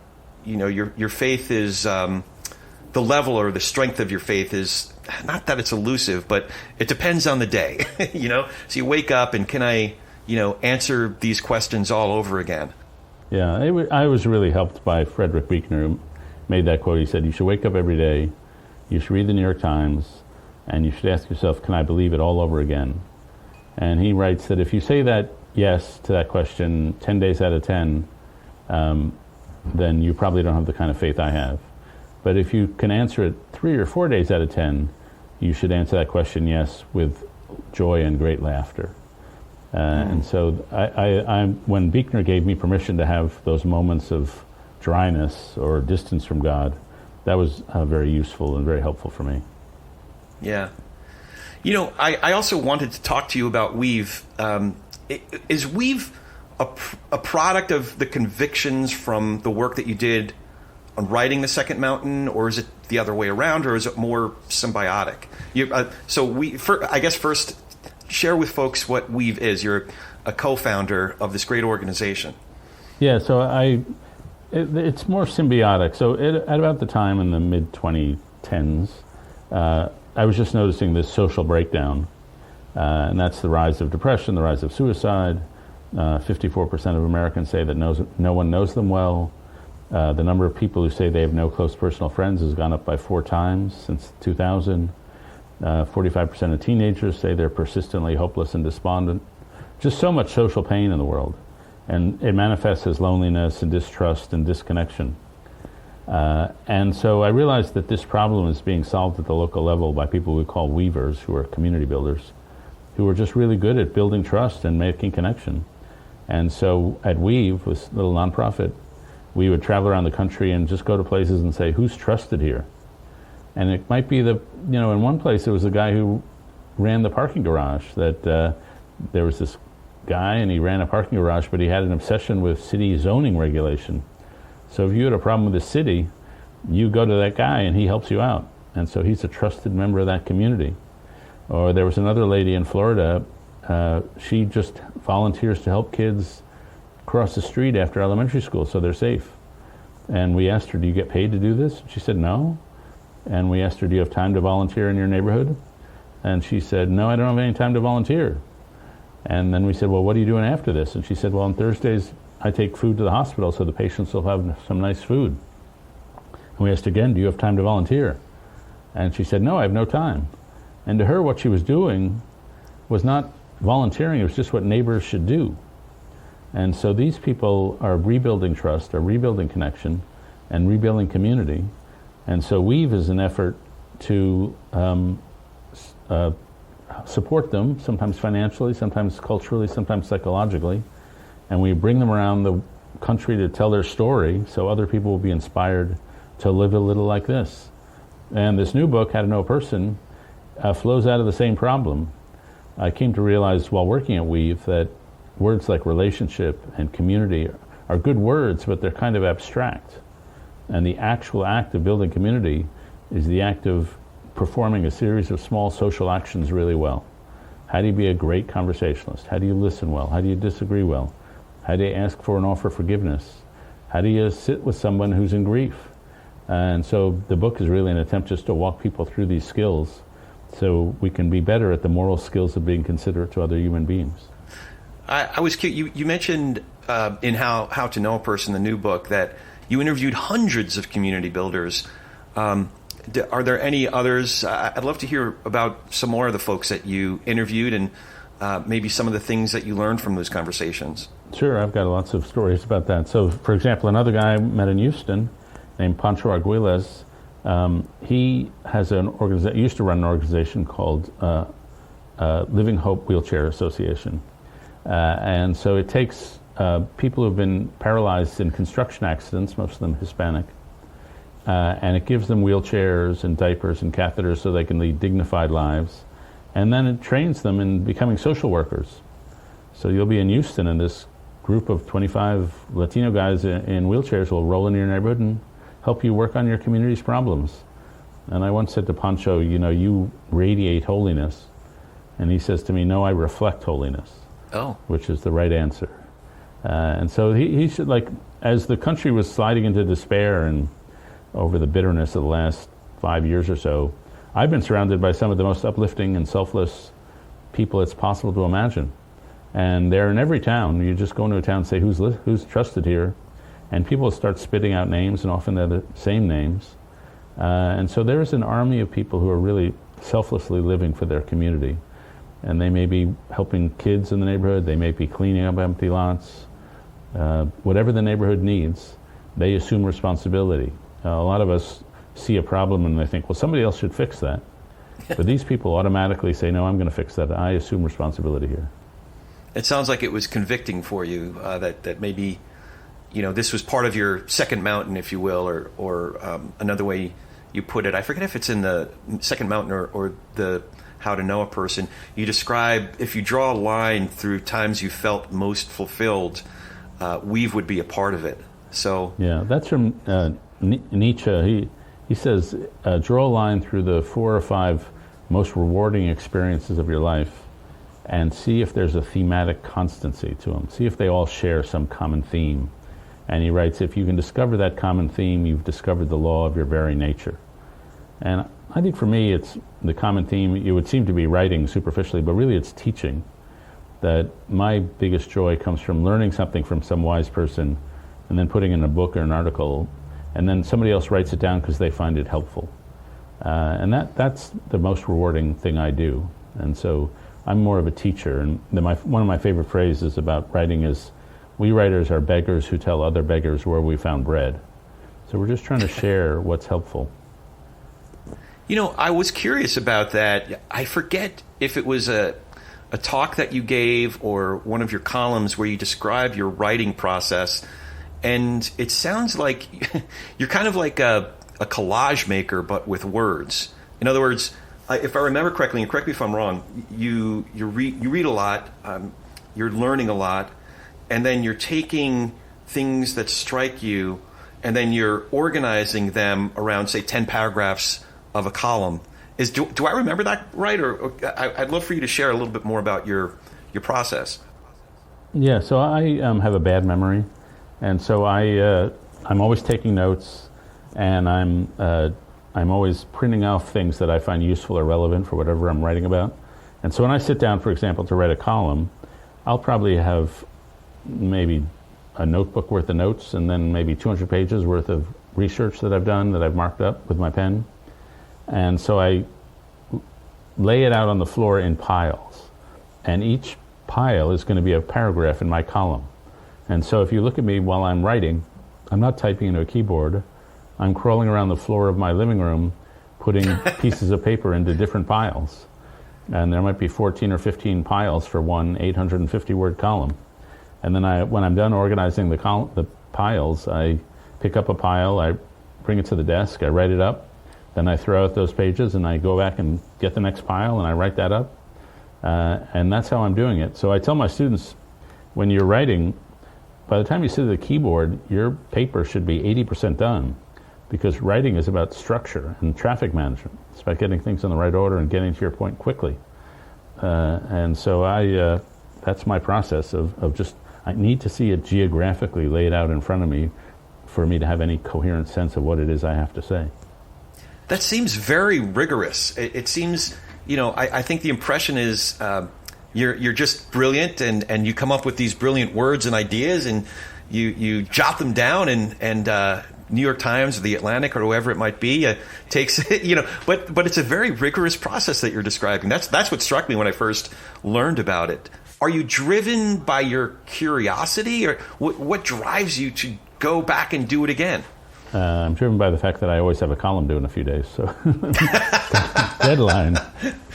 your faith is the level or the strength of your faith is not that it's elusive, but it depends on the day. So you wake up and can I answer these questions all over again? Yeah, I was really helped by Frederick Buechner, who made that quote. He said, "You should wake up every day, you should read the New York Times, and you should ask yourself, can I believe it all over again?" And he writes that if you say that yes to that question 10 days out of 10, then you probably don't have the kind of faith I have. But if you can answer it 3 or 4 days out of 10, you should answer that question yes with joy and great laughter. And so I when Buechner gave me permission to have those moments of dryness or distance from God, that was very useful and very helpful for me. Yeah. I also wanted to talk to you about Weave. Is Weave a product of the convictions from the work that you did on writing The Second Mountain, or is it the other way around, or is it more symbiotic? I guess first, share with folks what Weave is. You're a co-founder of this great organization. Yeah, so it's more symbiotic. So at about the time in the mid-2010s, I was just noticing this social breakdown, and that's the rise of depression, the rise of suicide. 54% of Americans say that no one knows them well. The number of people who say they have no close personal friends has gone up by 4 times since 2000. 45% of teenagers say they're persistently hopeless and despondent. Just so much social pain in the world. And it manifests as loneliness and distrust and disconnection. And so I realized that this problem is being solved at the local level by people we call weavers, who are community builders, who are just really good at building trust and making connection. And so at Weave, this little nonprofit, we would travel around the country and just go to places and say, who's trusted here? And it might be in one place there was a guy who ran the parking garage, that there was this guy and he ran a parking garage, but he had an obsession with city zoning regulation. So if you had a problem with the city, you go to that guy and he helps you out. And so he's a trusted member of that community. Or there was another lady in Florida, she just volunteers to help kids cross the street after elementary school so they're safe. And we asked her, do you get paid to do this? She said, no. And we asked her, do you have time to volunteer in your neighborhood? And she said, no, I don't have any time to volunteer. And then we said, well, what are you doing after this? And she said, well, on Thursdays, I take food to the hospital so the patients will have some nice food. And we asked again, do you have time to volunteer? And she said, no, I have no time. And to her, what she was doing was not volunteering, it was just what neighbors should do. And so these people are rebuilding trust, are rebuilding connection, and rebuilding community. And so Weave is an effort to support them, sometimes financially, sometimes culturally, sometimes psychologically. And we bring them around the country to tell their story so other people will be inspired to live a little like this. And this new book, How to Know a Person, flows out of the same problem. I came to realize while working at Weave that words like relationship and community are good words, but they're kind of abstract. And the actual act of building community is the act of performing a series of small social actions really well. How do you be a great conversationalist? How do you listen well? How do you disagree well? How do you ask for and offer forgiveness? How do you sit with someone who's in grief? And so the book is really an attempt just to walk people through these skills so we can be better at the moral skills of being considerate to other human beings. I was curious, you mentioned in How to Know a Person, the new book, that you interviewed hundreds of community builders. Are there any others? I'd love to hear about some more of the folks that you interviewed and maybe some of the things that you learned from those conversations. Sure, I've got lots of stories about that. So, for example, another guy I met in Houston named Pancho Arguelles, he has used to run an organization called Living Hope Wheelchair Association. And so it takes people who have been paralyzed in construction accidents, most of them Hispanic, and it gives them wheelchairs and diapers and catheters so they can lead dignified lives. And then it trains them in becoming social workers. So you'll be in Houston and this group of 25 Latino guys in wheelchairs will roll into your neighborhood and help you work on your community's problems. And I once said to Pancho, you radiate holiness. And he says to me, no, I reflect holiness. Oh. Which is the right answer. And so he should, as the country was sliding into despair and over the bitterness of the last 5 years or so, I've been surrounded by some of the most uplifting and selfless people it's possible to imagine. And they're in every town. You just go into a town and say, who's trusted here? And people start spitting out names, and often they're the same names. And so there is an army of people who are really selflessly living for their community. And they may be helping kids in the neighborhood, they may be cleaning up empty lots. Whatever the neighborhood needs, they assume responsibility. A lot of us see a problem and they think, well, somebody else should fix that. But these people automatically say, no, I'm going to fix that. I assume responsibility here. It sounds like it was convicting for you that maybe, this was part of your second mountain, if you will, or another way you put it. I forget if it's in the second mountain or the How to Know a Person. You describe, if you draw a line through times you felt most fulfilled, Weave would be a part of it. So yeah, that's from Nietzsche. He says, draw a line through the 4 or 5 most rewarding experiences of your life and see if there's a thematic constancy to them. See if they all share some common theme. And he writes, if you can discover that common theme, you've discovered the law of your very nature. And I think for me, it's the common theme. It would seem to be writing superficially, but really it's teaching. That my biggest joy comes from learning something from some wise person and then putting it in a book or an article, and then somebody else writes it down because they find it helpful. And that's the most rewarding thing I do. And so I'm more of a teacher. And one of my favorite phrases about writing is, we writers are beggars who tell other beggars where we found bread. So we're just trying to share what's helpful. I was curious about that. I forget if it was a talk that you gave or one of your columns where you describe your writing process, and it sounds like you're kind of like a collage maker, but with words. In other words, if I remember correctly, and correct me if I'm wrong, you read a lot, you're learning a lot, and then you're taking things that strike you, and then you're organizing them around, say, 10 paragraphs of a column. Do I remember that right? Or I'd love for you to share a little bit more about your process. Yeah, so I have a bad memory, and so I'm always taking notes, and I'm always printing off things that I find useful or relevant for whatever I'm writing about. And so when I sit down, for example, to write a column, I'll probably have maybe a notebook worth of notes and then maybe 200 pages worth of research that I've done that I've marked up with my pen. And so I lay it out on the floor in piles. And each pile is going to be a paragraph in my column. And so if you look at me while I'm writing, I'm not typing into a keyboard. I'm crawling around the floor of my living room, putting pieces of paper into different piles. And there might be 14 or 15 piles for one 850-word column. And then when I'm done organizing the piles, I pick up a pile, I bring it to the desk, I write it up, then I throw out those pages and I go back and get the next pile and I write that up. And that's how I'm doing it. So I tell my students, when you're writing, by the time you sit at the keyboard, your paper should be 80% done, because writing is about structure and traffic management. It's about getting things in the right order and getting to your point quickly. And so that's my process of just, I need to see it geographically laid out in front of me for me to have any coherent sense of what it is I have to say. That seems very rigorous. It seems, I think the impression is you're just brilliant and you come up with these brilliant words and ideas and you jot them down and New York Times or the Atlantic or whoever it might be takes but it's a very rigorous process that you're describing. That's what struck me when I first learned about it. Are you driven by your curiosity, or what drives you to go back and do it again? I'm driven by the fact that I always have a column due in a few days, so deadline.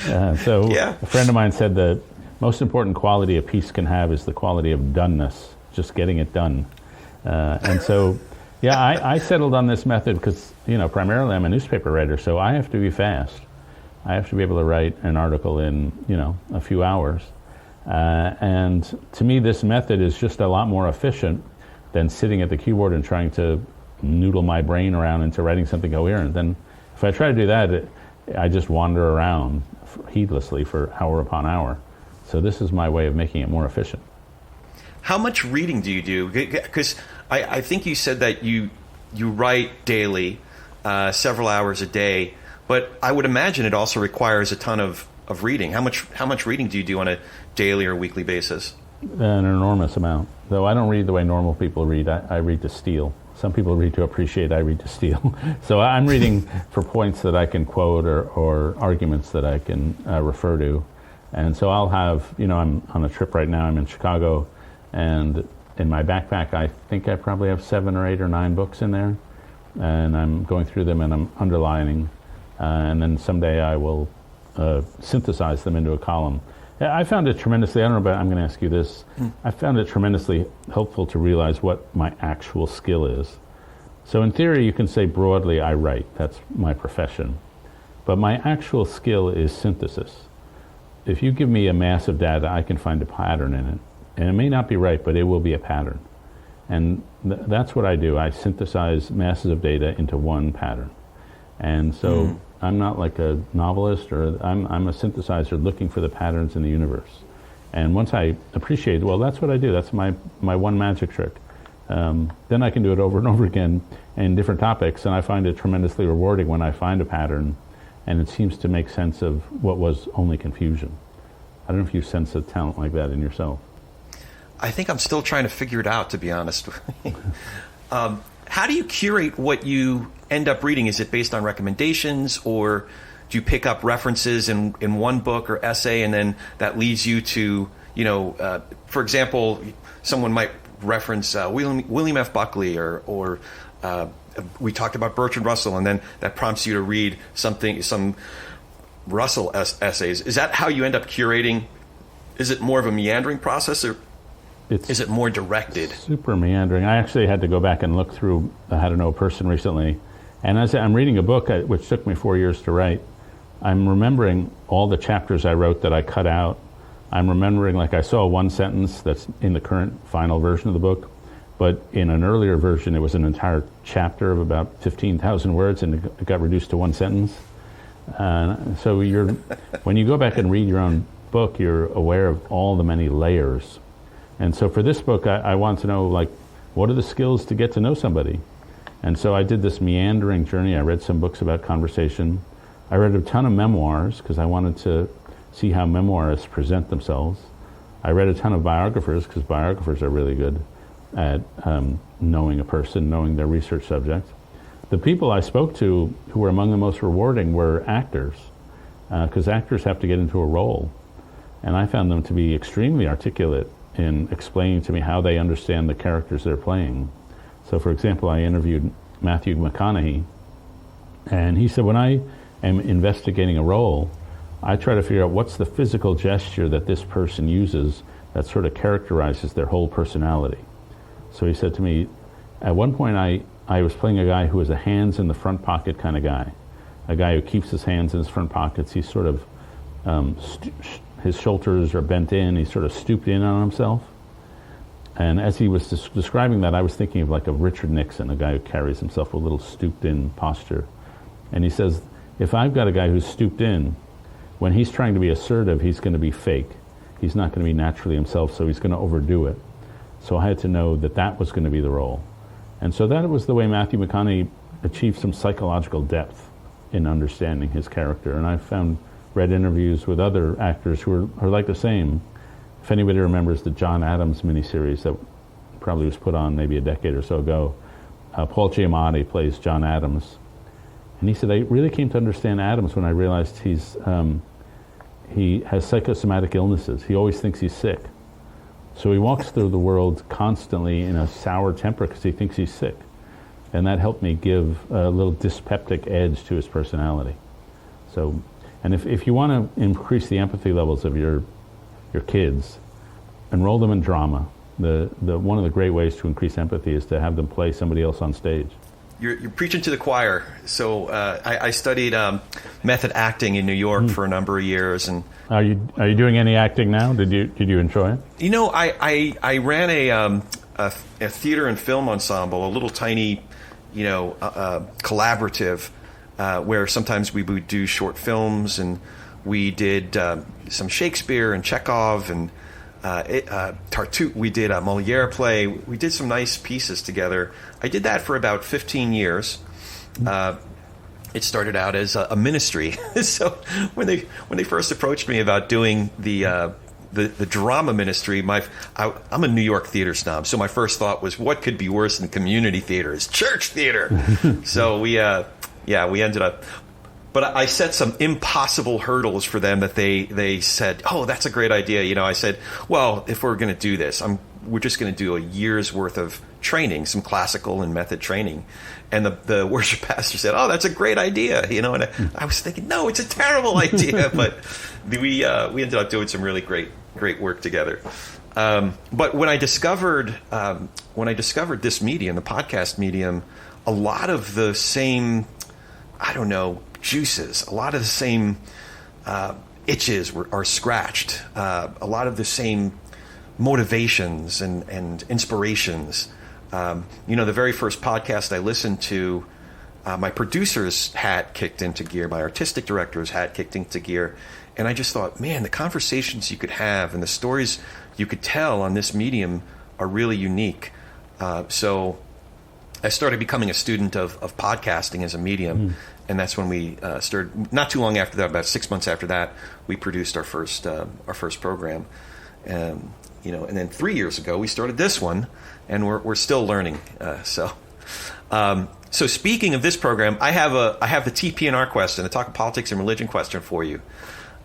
A friend of mine said the most important quality a piece can have is the quality of doneness, just getting it done. And so, I settled on this method because, primarily I'm a newspaper writer, so I have to be fast. I have to be able to write an article in, a few hours. And to me, this method is just a lot more efficient than sitting at the keyboard and trying to noodle my brain around into writing something coherent. Then if I try to do that, I just wander around heedlessly for hour upon hour. So this is my way of making it more efficient. How much reading do you do? Because I think you said that you write daily, several hours a day, but I would imagine it also requires a ton of reading. How much reading do you do on a daily or weekly basis? An enormous amount. Though I don't read the way normal people read. I read to steal. Some people read to appreciate, I read to steal. So I'm reading for points that I can quote or arguments that I can refer to. And so I'll have, I'm on a trip right now, I'm in Chicago, and in my backpack I think I probably have 7 or 8 or 9 books in there, and I'm going through them and I'm underlining, and then someday I will synthesize them into a column. I found it tremendously, I don't know, but I'm going to ask you this. I found it tremendously helpful to realize what my actual skill is. So in theory, you can say broadly, I write. That's my profession. But my actual skill is synthesis. If you give me a mass of data, I can find a pattern in it. And it may not be right, but it will be a pattern. And that's what I do. I synthesize masses of data into one pattern. And so I'm not like a novelist, or I'm a synthesizer looking for the patterns in the universe. And once I appreciate, well, that's what I do. That's my one magic trick. Then I can do it over and over again in different topics, and I find it tremendously rewarding when I find a pattern and it seems to make sense of what was only confusion. I don't know if you sense a talent like that in yourself. I think I'm still trying to figure it out, to be honest. How do you curate what you end up reading? Is it based on recommendations, or do you pick up references in one book or essay, and then that leads you to, for example, someone might reference William F. Buckley, or we talked about Bertrand Russell, and then that prompts you to read some Russell essays. Is that how you end up curating? Is it more of a meandering process, or is it more directed? Super meandering. I actually had to go back and look through How to Know a Person recently, and as I'm reading a book which took me 4 years to write, I'm remembering all the chapters I wrote that I cut out. I'm remembering, like, I saw one sentence that's in the current final version of the book, but in an earlier version it was an entire chapter of about 15,000 words, and it got reduced to one sentence. So when you go back and read your own book, you're aware of all the many layers. And so for this book, I want to know, like, what are the skills to get to know somebody? And so I did this meandering journey. I read some books about conversation. I read a ton of memoirs because I wanted to see how memoirists present themselves. I read a ton of biographers because biographers are really good at knowing a person, knowing their research subject. The people I spoke to who were among the most rewarding were actors, because actors have to get into a role. And I found them to be extremely articulate in explaining to me how they understand the characters they're playing. So, for example, I interviewed Matthew McConaughey, and he said, when I am investigating a role, I try to figure out what's the physical gesture that this person uses that sort of characterizes their whole personality. So he said to me, at one point I was playing a guy who was a hands in the front pocket kind of guy, a guy who keeps his hands in his front pockets. He's sort of, his shoulders are bent in, he's sort of stooped in on himself. And as he was describing that, I was thinking of like a Richard Nixon, a guy who carries himself with a little stooped in posture. And he says, if I've got a guy who's stooped in, when he's trying to be assertive, he's going to be fake. He's not going to be naturally himself, so he's going to overdo it. So I had to know that that was going to be the role. And so that was the way Matthew McConaughey achieved some psychological depth in understanding his character. And I've read interviews with other actors who are like the same. If anybody remembers the John Adams miniseries that probably was put on maybe a decade or so ago, Paul Giamatti plays John Adams. And he said, I really came to understand Adams when I realized he has psychosomatic illnesses. He always thinks he's sick. So he walks through the world constantly in a sour temper because he thinks he's sick. And that helped me give a little dyspeptic edge to his personality. So, and if you want to increase the empathy levels of your kids, enroll them in drama. One of the great ways to increase empathy is to have them play somebody else on stage. You're preaching to the choir. So I studied method acting in New York for a number of years, and are you doing any acting now? Did you enjoy it? You know, I ran a theater and film ensemble, a little tiny, collaborative, where sometimes we would do short films, and we did some Shakespeare and Chekhov and Tartuffe. We did a Moliere play. We did some nice pieces together. I did that for about 15 years. It started out as a ministry. So when they first approached me about doing the drama ministry, I'm a New York theater snob. So my first thought was, what could be worse than community theater? Is church theater. So we ended up. But I set some impossible hurdles for them that they said, oh, that's a great idea. I said, well, if we're going to do this, we're just going to do a year's worth of training, some classical and method training. And the worship pastor said, oh, that's a great idea. And I was thinking, no, it's a terrible idea. But we ended up doing some really great work together. But when I discovered this medium, the podcast medium, a lot of the same, juices, a lot of the same itches are scratched, a lot of the same motivations and inspirations. The very first podcast I listened to, my producer's hat kicked into gear, my artistic director's hat kicked into gear, and I just thought, man, the conversations you could have and the stories you could tell on this medium are really unique. So I started becoming a student of podcasting as a medium, and that's when we started. Not too long after that, about 6 months after that, we produced our first program, and then 3 years ago we started this one, and we're still learning. So speaking of this program, I have the TP&R question, the Talk of Politics and Religion question for you.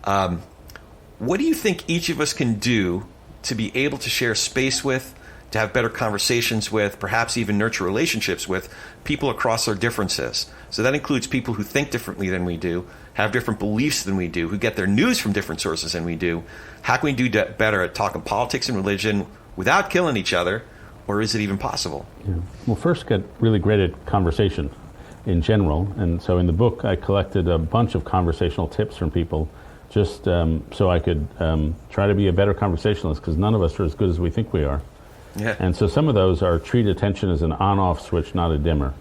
What do you think each of us can do to be able to share space with, to have better conversations with, perhaps even nurture relationships with people across our differences? So that includes people who think differently than we do, have different beliefs than we do, who get their news from different sources than we do. How can we do better at talking politics and religion without killing each other, or is it even possible? Yeah. Well, first, get really great at conversation in general. And so in the book, I collected a bunch of conversational tips from people just so I could try to be a better conversationalist, because none of us are as good as we think we are. Yeah. And so some of those are treat attention as an on-off switch, not a dimmer.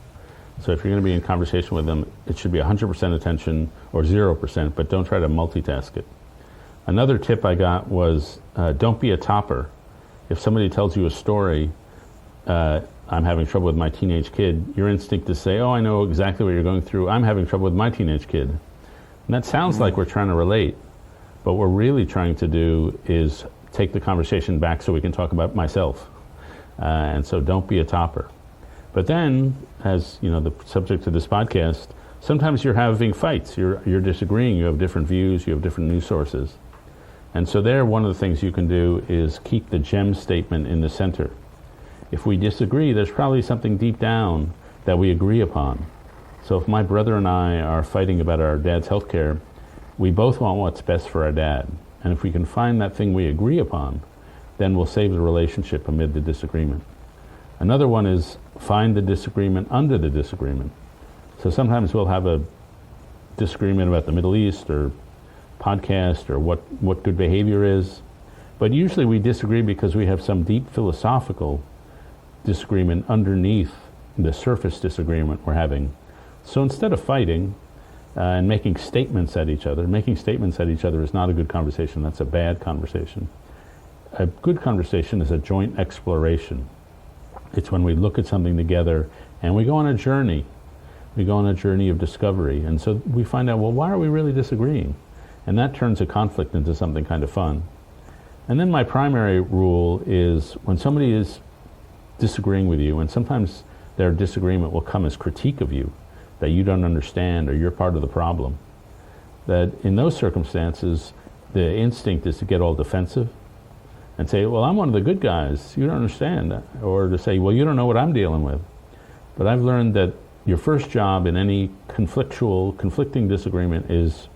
So if you're going to be in conversation with them, it should be 100% attention or 0%, but don't try to multitask it. Another tip I got was don't be a topper. If somebody tells you a story, I'm having trouble with my teenage kid, your instinct is to say, oh, I know exactly what you're going through. I'm having trouble with my teenage kid. And that sounds like we're trying to relate, but what we're really trying to do is take the conversation back so we can talk about myself. And so don't be a topper. But then, as the subject of this podcast, sometimes you're having fights, you're disagreeing, you have different views, you have different news sources. And so there, one of the things you can do is keep the gem statement in the center. If we disagree, there's probably something deep down that we agree upon. So if my brother and I are fighting about our dad's health care, we both want what's best for our dad. And if we can find that thing we agree upon, then we'll save the relationship amid the disagreement. Another one is find the disagreement under the disagreement. So sometimes we'll have a disagreement about the Middle East or podcast or what good behavior is. But usually we disagree because we have some deep philosophical disagreement underneath the surface disagreement we're having. So instead of fighting and making statements at each other is not a good conversation. That's a bad conversation. A good conversation is a joint exploration. It's when we look at something together and we go on a journey. We go on a journey of discovery. And so we find out, well, why are we really disagreeing? And that turns a conflict into something kind of fun. And then my primary rule is when somebody is disagreeing with you, and sometimes their disagreement will come as critique of you, that you don't understand or you're part of the problem, that in those circumstances, the instinct is to get all defensive and say, well, I'm one of the good guys, you don't understand. Or to say, well, you don't know what I'm dealing with. But I've learned that your first job in any conflicting disagreement is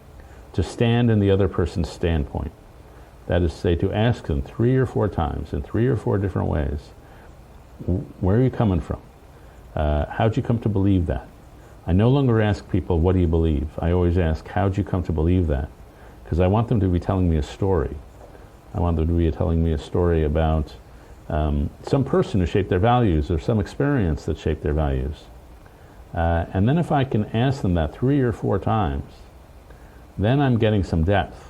to stand in the other person's standpoint. That is to say, to ask them 3 or 4 times in 3 or 4 different ways, where are you coming from? How'd you come to believe that? I no longer ask people, what do you believe? I always ask, how'd you come to believe that? Because I want them to be telling me a story. I want them to be telling me a story about some person who shaped their values or some experience that shaped their values. And then if I can ask them that 3 or 4 times, then I'm getting some depth.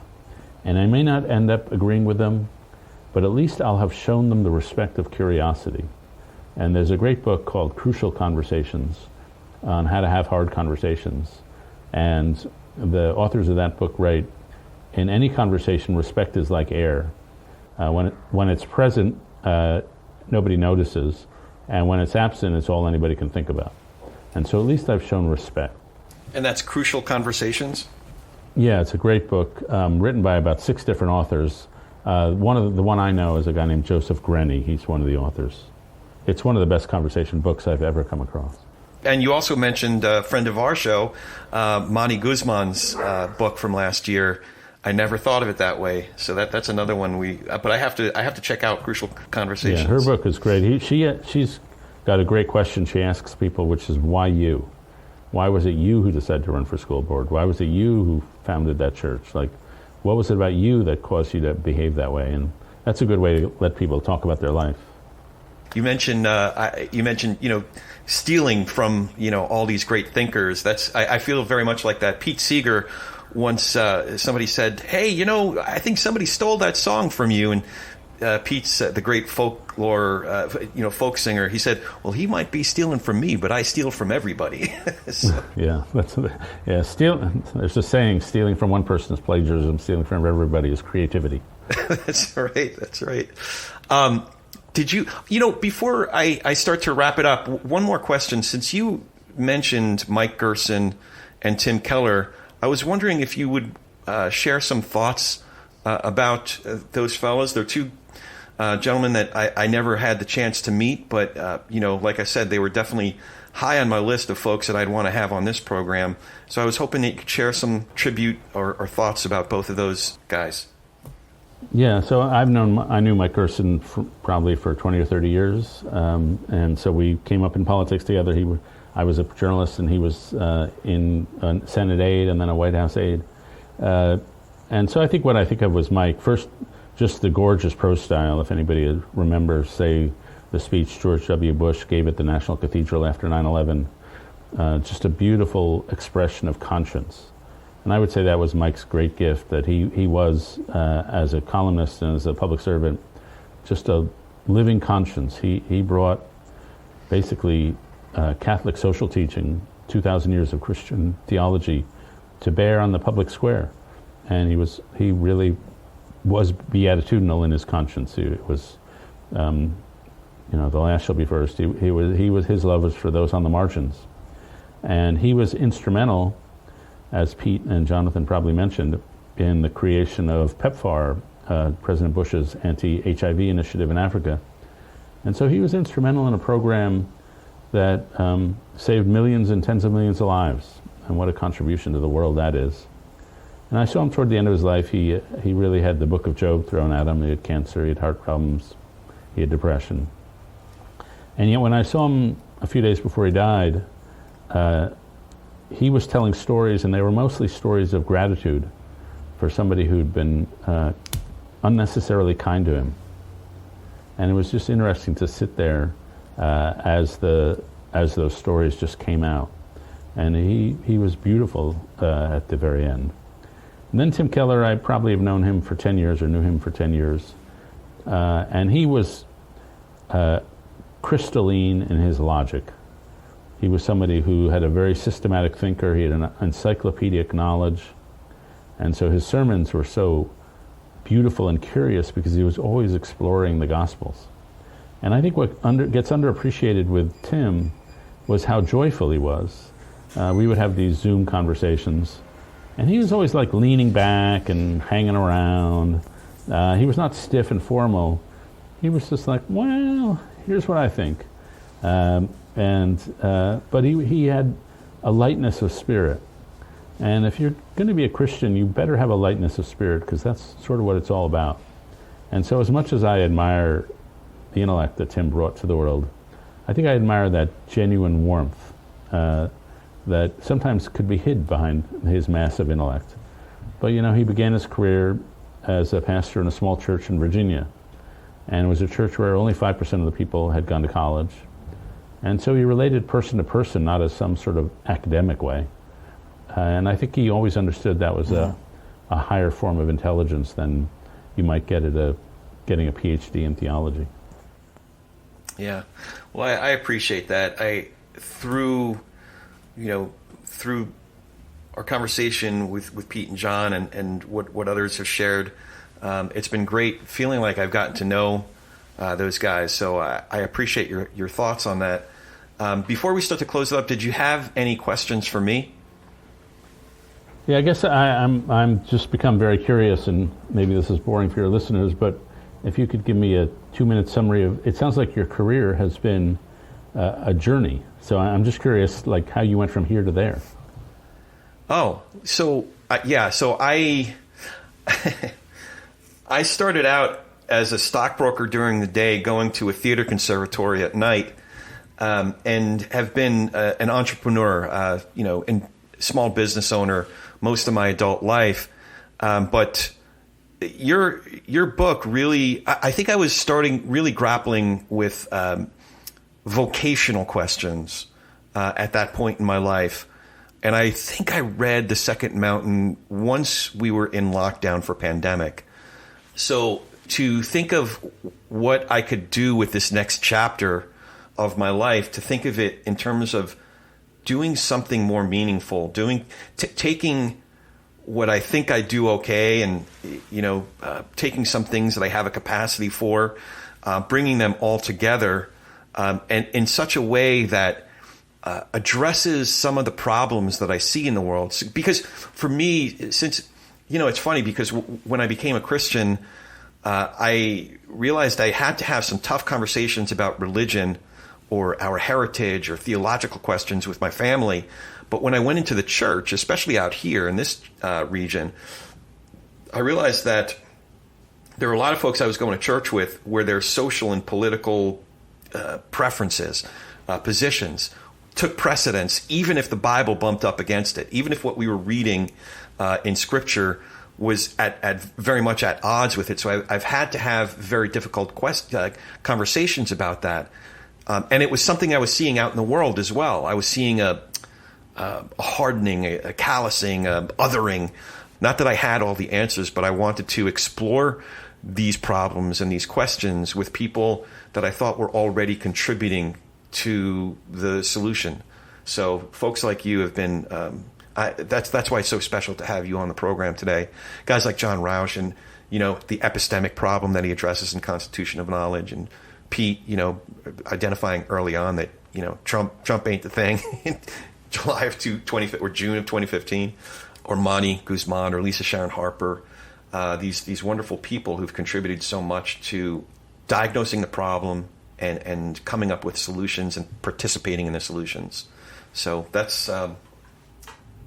And I may not end up agreeing with them, but at least I'll have shown them the respect of curiosity. And there's a great book called Crucial Conversations on how to have hard conversations. And the authors of that book write, in any conversation, respect is like air. When it's present, nobody notices. And when it's absent, it's all anybody can think about. And so at least I've shown respect. And that's Crucial Conversations? Yeah, it's a great book written by about 6 different authors. The one I know is a guy named Joseph Grenny. He's one of the authors. It's one of the best conversation books I've ever come across. And you also mentioned a friend of our show, Mani Guzman's book from last year. I never thought of it that way. So that's another one but I have to check out Crucial Conversations. Yeah, her book is great. She's got a great question she asks people, which is, why you? Why was it you who decided to run for school board? Why was it you who founded that church? Like, what was it about you that caused you to behave that way? And that's a good way to let people talk about their life. You mentioned, stealing from, all these great thinkers. I feel very much like that. Pete Seeger once, somebody said, hey, I think somebody stole that song from you. And Pete's the great folklore, folk singer. He said, well, he might be stealing from me, but I steal from everybody. So. Yeah, there's a saying, stealing from one person is plagiarism, stealing from everybody is creativity. That's right. Did you, before I start to wrap it up, one more question. Since you mentioned Mike Gerson and Tim Keller, I was wondering if you would share some thoughts about those fellows. They're 2 gentlemen that I never had the chance to meet, but, like I said, they were definitely high on my list of folks that I'd want to have on this program. So I was hoping that you could share some tribute or thoughts about both of those guys. Yeah, so I knew Mike Gerson probably for 20 or 30 years, and so we came up in politics together. I was a journalist, and he was in a Senate aide and then a White House aide. And so I think what I think of was Mike, first, just the gorgeous prose style. If anybody remembers, say, the speech George W. Bush gave at the National Cathedral after 9/11, just a beautiful expression of conscience. And I would say that was Mike's great gift, that he was, as a columnist and as a public servant, just a living conscience. He brought basically Catholic social teaching, 2,000 years of Christian theology, to bear on the public square. And he really was beatitudinal in his conscience. It was, the last shall be first. His love was for those on the margins. And he was instrumental, as Pete and Jonathan probably mentioned, in the creation of PEPFAR, President Bush's anti-HIV initiative in Africa. And so he was instrumental in a program that saved millions and tens of millions of lives, and what a contribution to the world that is. And I saw him toward the end of his life. He really had the Book of Job thrown at him. He had cancer, he had heart problems, he had depression. And yet when I saw him a few days before he died, he was telling stories, and they were mostly stories of gratitude for somebody who'd been unnecessarily kind to him. And it was just interesting to sit there as those stories just came out. And he was beautiful at the very end. And then Tim Keller, I probably have known him for 10 years, or knew him for 10 years. And he was crystalline in his logic. He was somebody who had a very systematic thinker. He had an encyclopedic knowledge. And so his sermons were so beautiful and curious because he was always exploring the Gospels. And I think what gets underappreciated with Tim was how joyful he was. We would have these Zoom conversations, and he was always like leaning back and hanging around. He was not stiff and formal. He was just like, well, here's what I think. But he had a lightness of spirit. And if you're going to be a Christian, you better have a lightness of spirit, because that's sort of what it's all about. And so as much as I admire the intellect that Tim brought to the world, I think I admire that genuine warmth that sometimes could be hid behind his massive intellect. But he began his career as a pastor in a small church in Virginia. And it was a church where only 5% of the people had gone to college. And so he related person to person, not as some sort of academic way. And I think he always understood that was a higher form of intelligence than you might get at getting a PhD in theology. Yeah, well, I appreciate that. Through our conversation with Pete and John and what others have shared, it's been great feeling like I've gotten to know those guys. So I appreciate your thoughts on that. Before we start to close it up, did you have any questions for me? Yeah, I guess I'm just become very curious, and maybe this is boring for your listeners, but if you could give me a 2-minute summary of, it sounds like your career has been a journey. So I'm just curious, like, how you went from here to there. Oh, so so I I started out as a stockbroker during the day, going to a theater conservatory at night, and have been an entrepreneur, and small business owner most of my adult life. But your book really, I think I was starting really grappling with vocational questions at that point in my life. And I think I read The Second Mountain once we were in lockdown for pandemic. So to think of what I could do with this next chapter of my life, to think of it in terms of doing something more meaningful, taking what I think I do okay, and taking some things that I have a capacity for, bringing them all together, and in such a way that addresses some of the problems that I see in the world. Because for me, since it's funny, because when I became a Christian, I realized I had to have some tough conversations about religion or our heritage or theological questions with my family. But when I went into the church, especially out here in this region, I realized that there were a lot of folks I was going to church with where their social and political preferences, positions, took precedence, even if the Bible bumped up against it, even if what we were reading in Scripture was at very much at odds with it. So I've had to have very difficult conversations about that. And it was something I was seeing out in the world as well. I was seeing a hardening, a callousing, othering. Not that I had all the answers, but I wanted to explore these problems and these questions with people that I thought were already contributing to the solution. So folks like you have been, that's why it's so special to have you on the program today. Guys like John Rausch, and, the epistemic problem that he addresses in Constitution of Knowledge, and Pete, identifying early on that, Trump ain't the thing in July of or June of 2015, or Monty Guzman or Lisa Sharon Harper, these wonderful people who've contributed so much to diagnosing the problem and coming up with solutions and participating in the solutions. So that's, does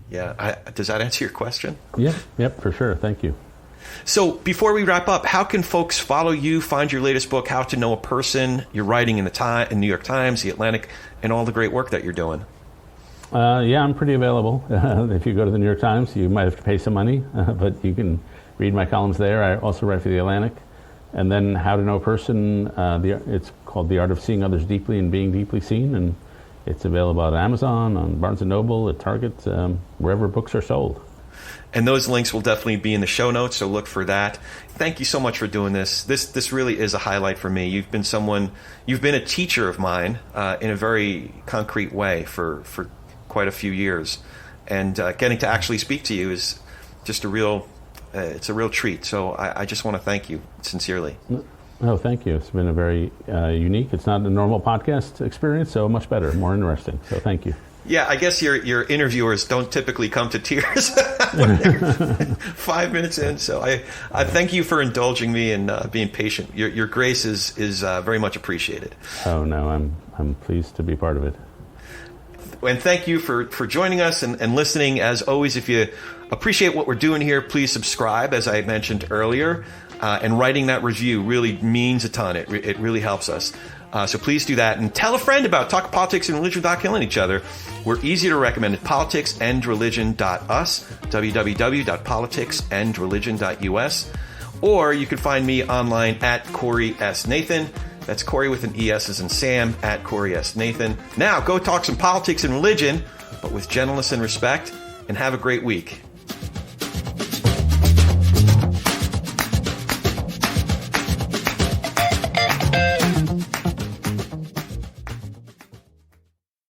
that answer your question? Yep, for sure. Thank you. So before we wrap up, how can folks follow you, find your latest book, How to Know a Person, your writing in in New York Times, The Atlantic, and all the great work that you're doing? I'm pretty available. If you go to the New York Times, you might have to pay some money, but you can read my columns there. I also write for The Atlantic. And then How to Know a Person, it's called The Art of Seeing Others Deeply and Being Deeply Seen, and it's available at Amazon, on Barnes & Noble, at Target, wherever books are sold. And those links will definitely be in the show notes, so look for that. Thank you so much for doing this. This really is a highlight for me. You've been a teacher of mine in a very concrete way for quite a few years. And getting to actually speak to you is just it's a real treat. So I just want to thank you sincerely. Oh, thank you. It's been a very unique, it's not a normal podcast experience, so much better, more interesting. So thank you. Yeah, I guess your interviewers don't typically come to tears when they're 5 minutes in. So I thank you for indulging me and being patient. Your grace is very much appreciated. Oh no, I'm pleased to be part of it. And thank you for joining us and listening. As always, if you appreciate what we're doing here, please subscribe, as I mentioned earlier. And writing that review really means a ton. It really helps us. So please do that. And tell a friend about Talk Politics and Religion Without Killing Each Other. We're easy to recommend at politicsandreligion.us, www.politicsandreligion.us. Or you can find me online at Corey S. Nathan. That's Corey with an ES as in Sam, at Corey S. Nathan. Now go talk some politics and religion, but with gentleness and respect, and have a great week.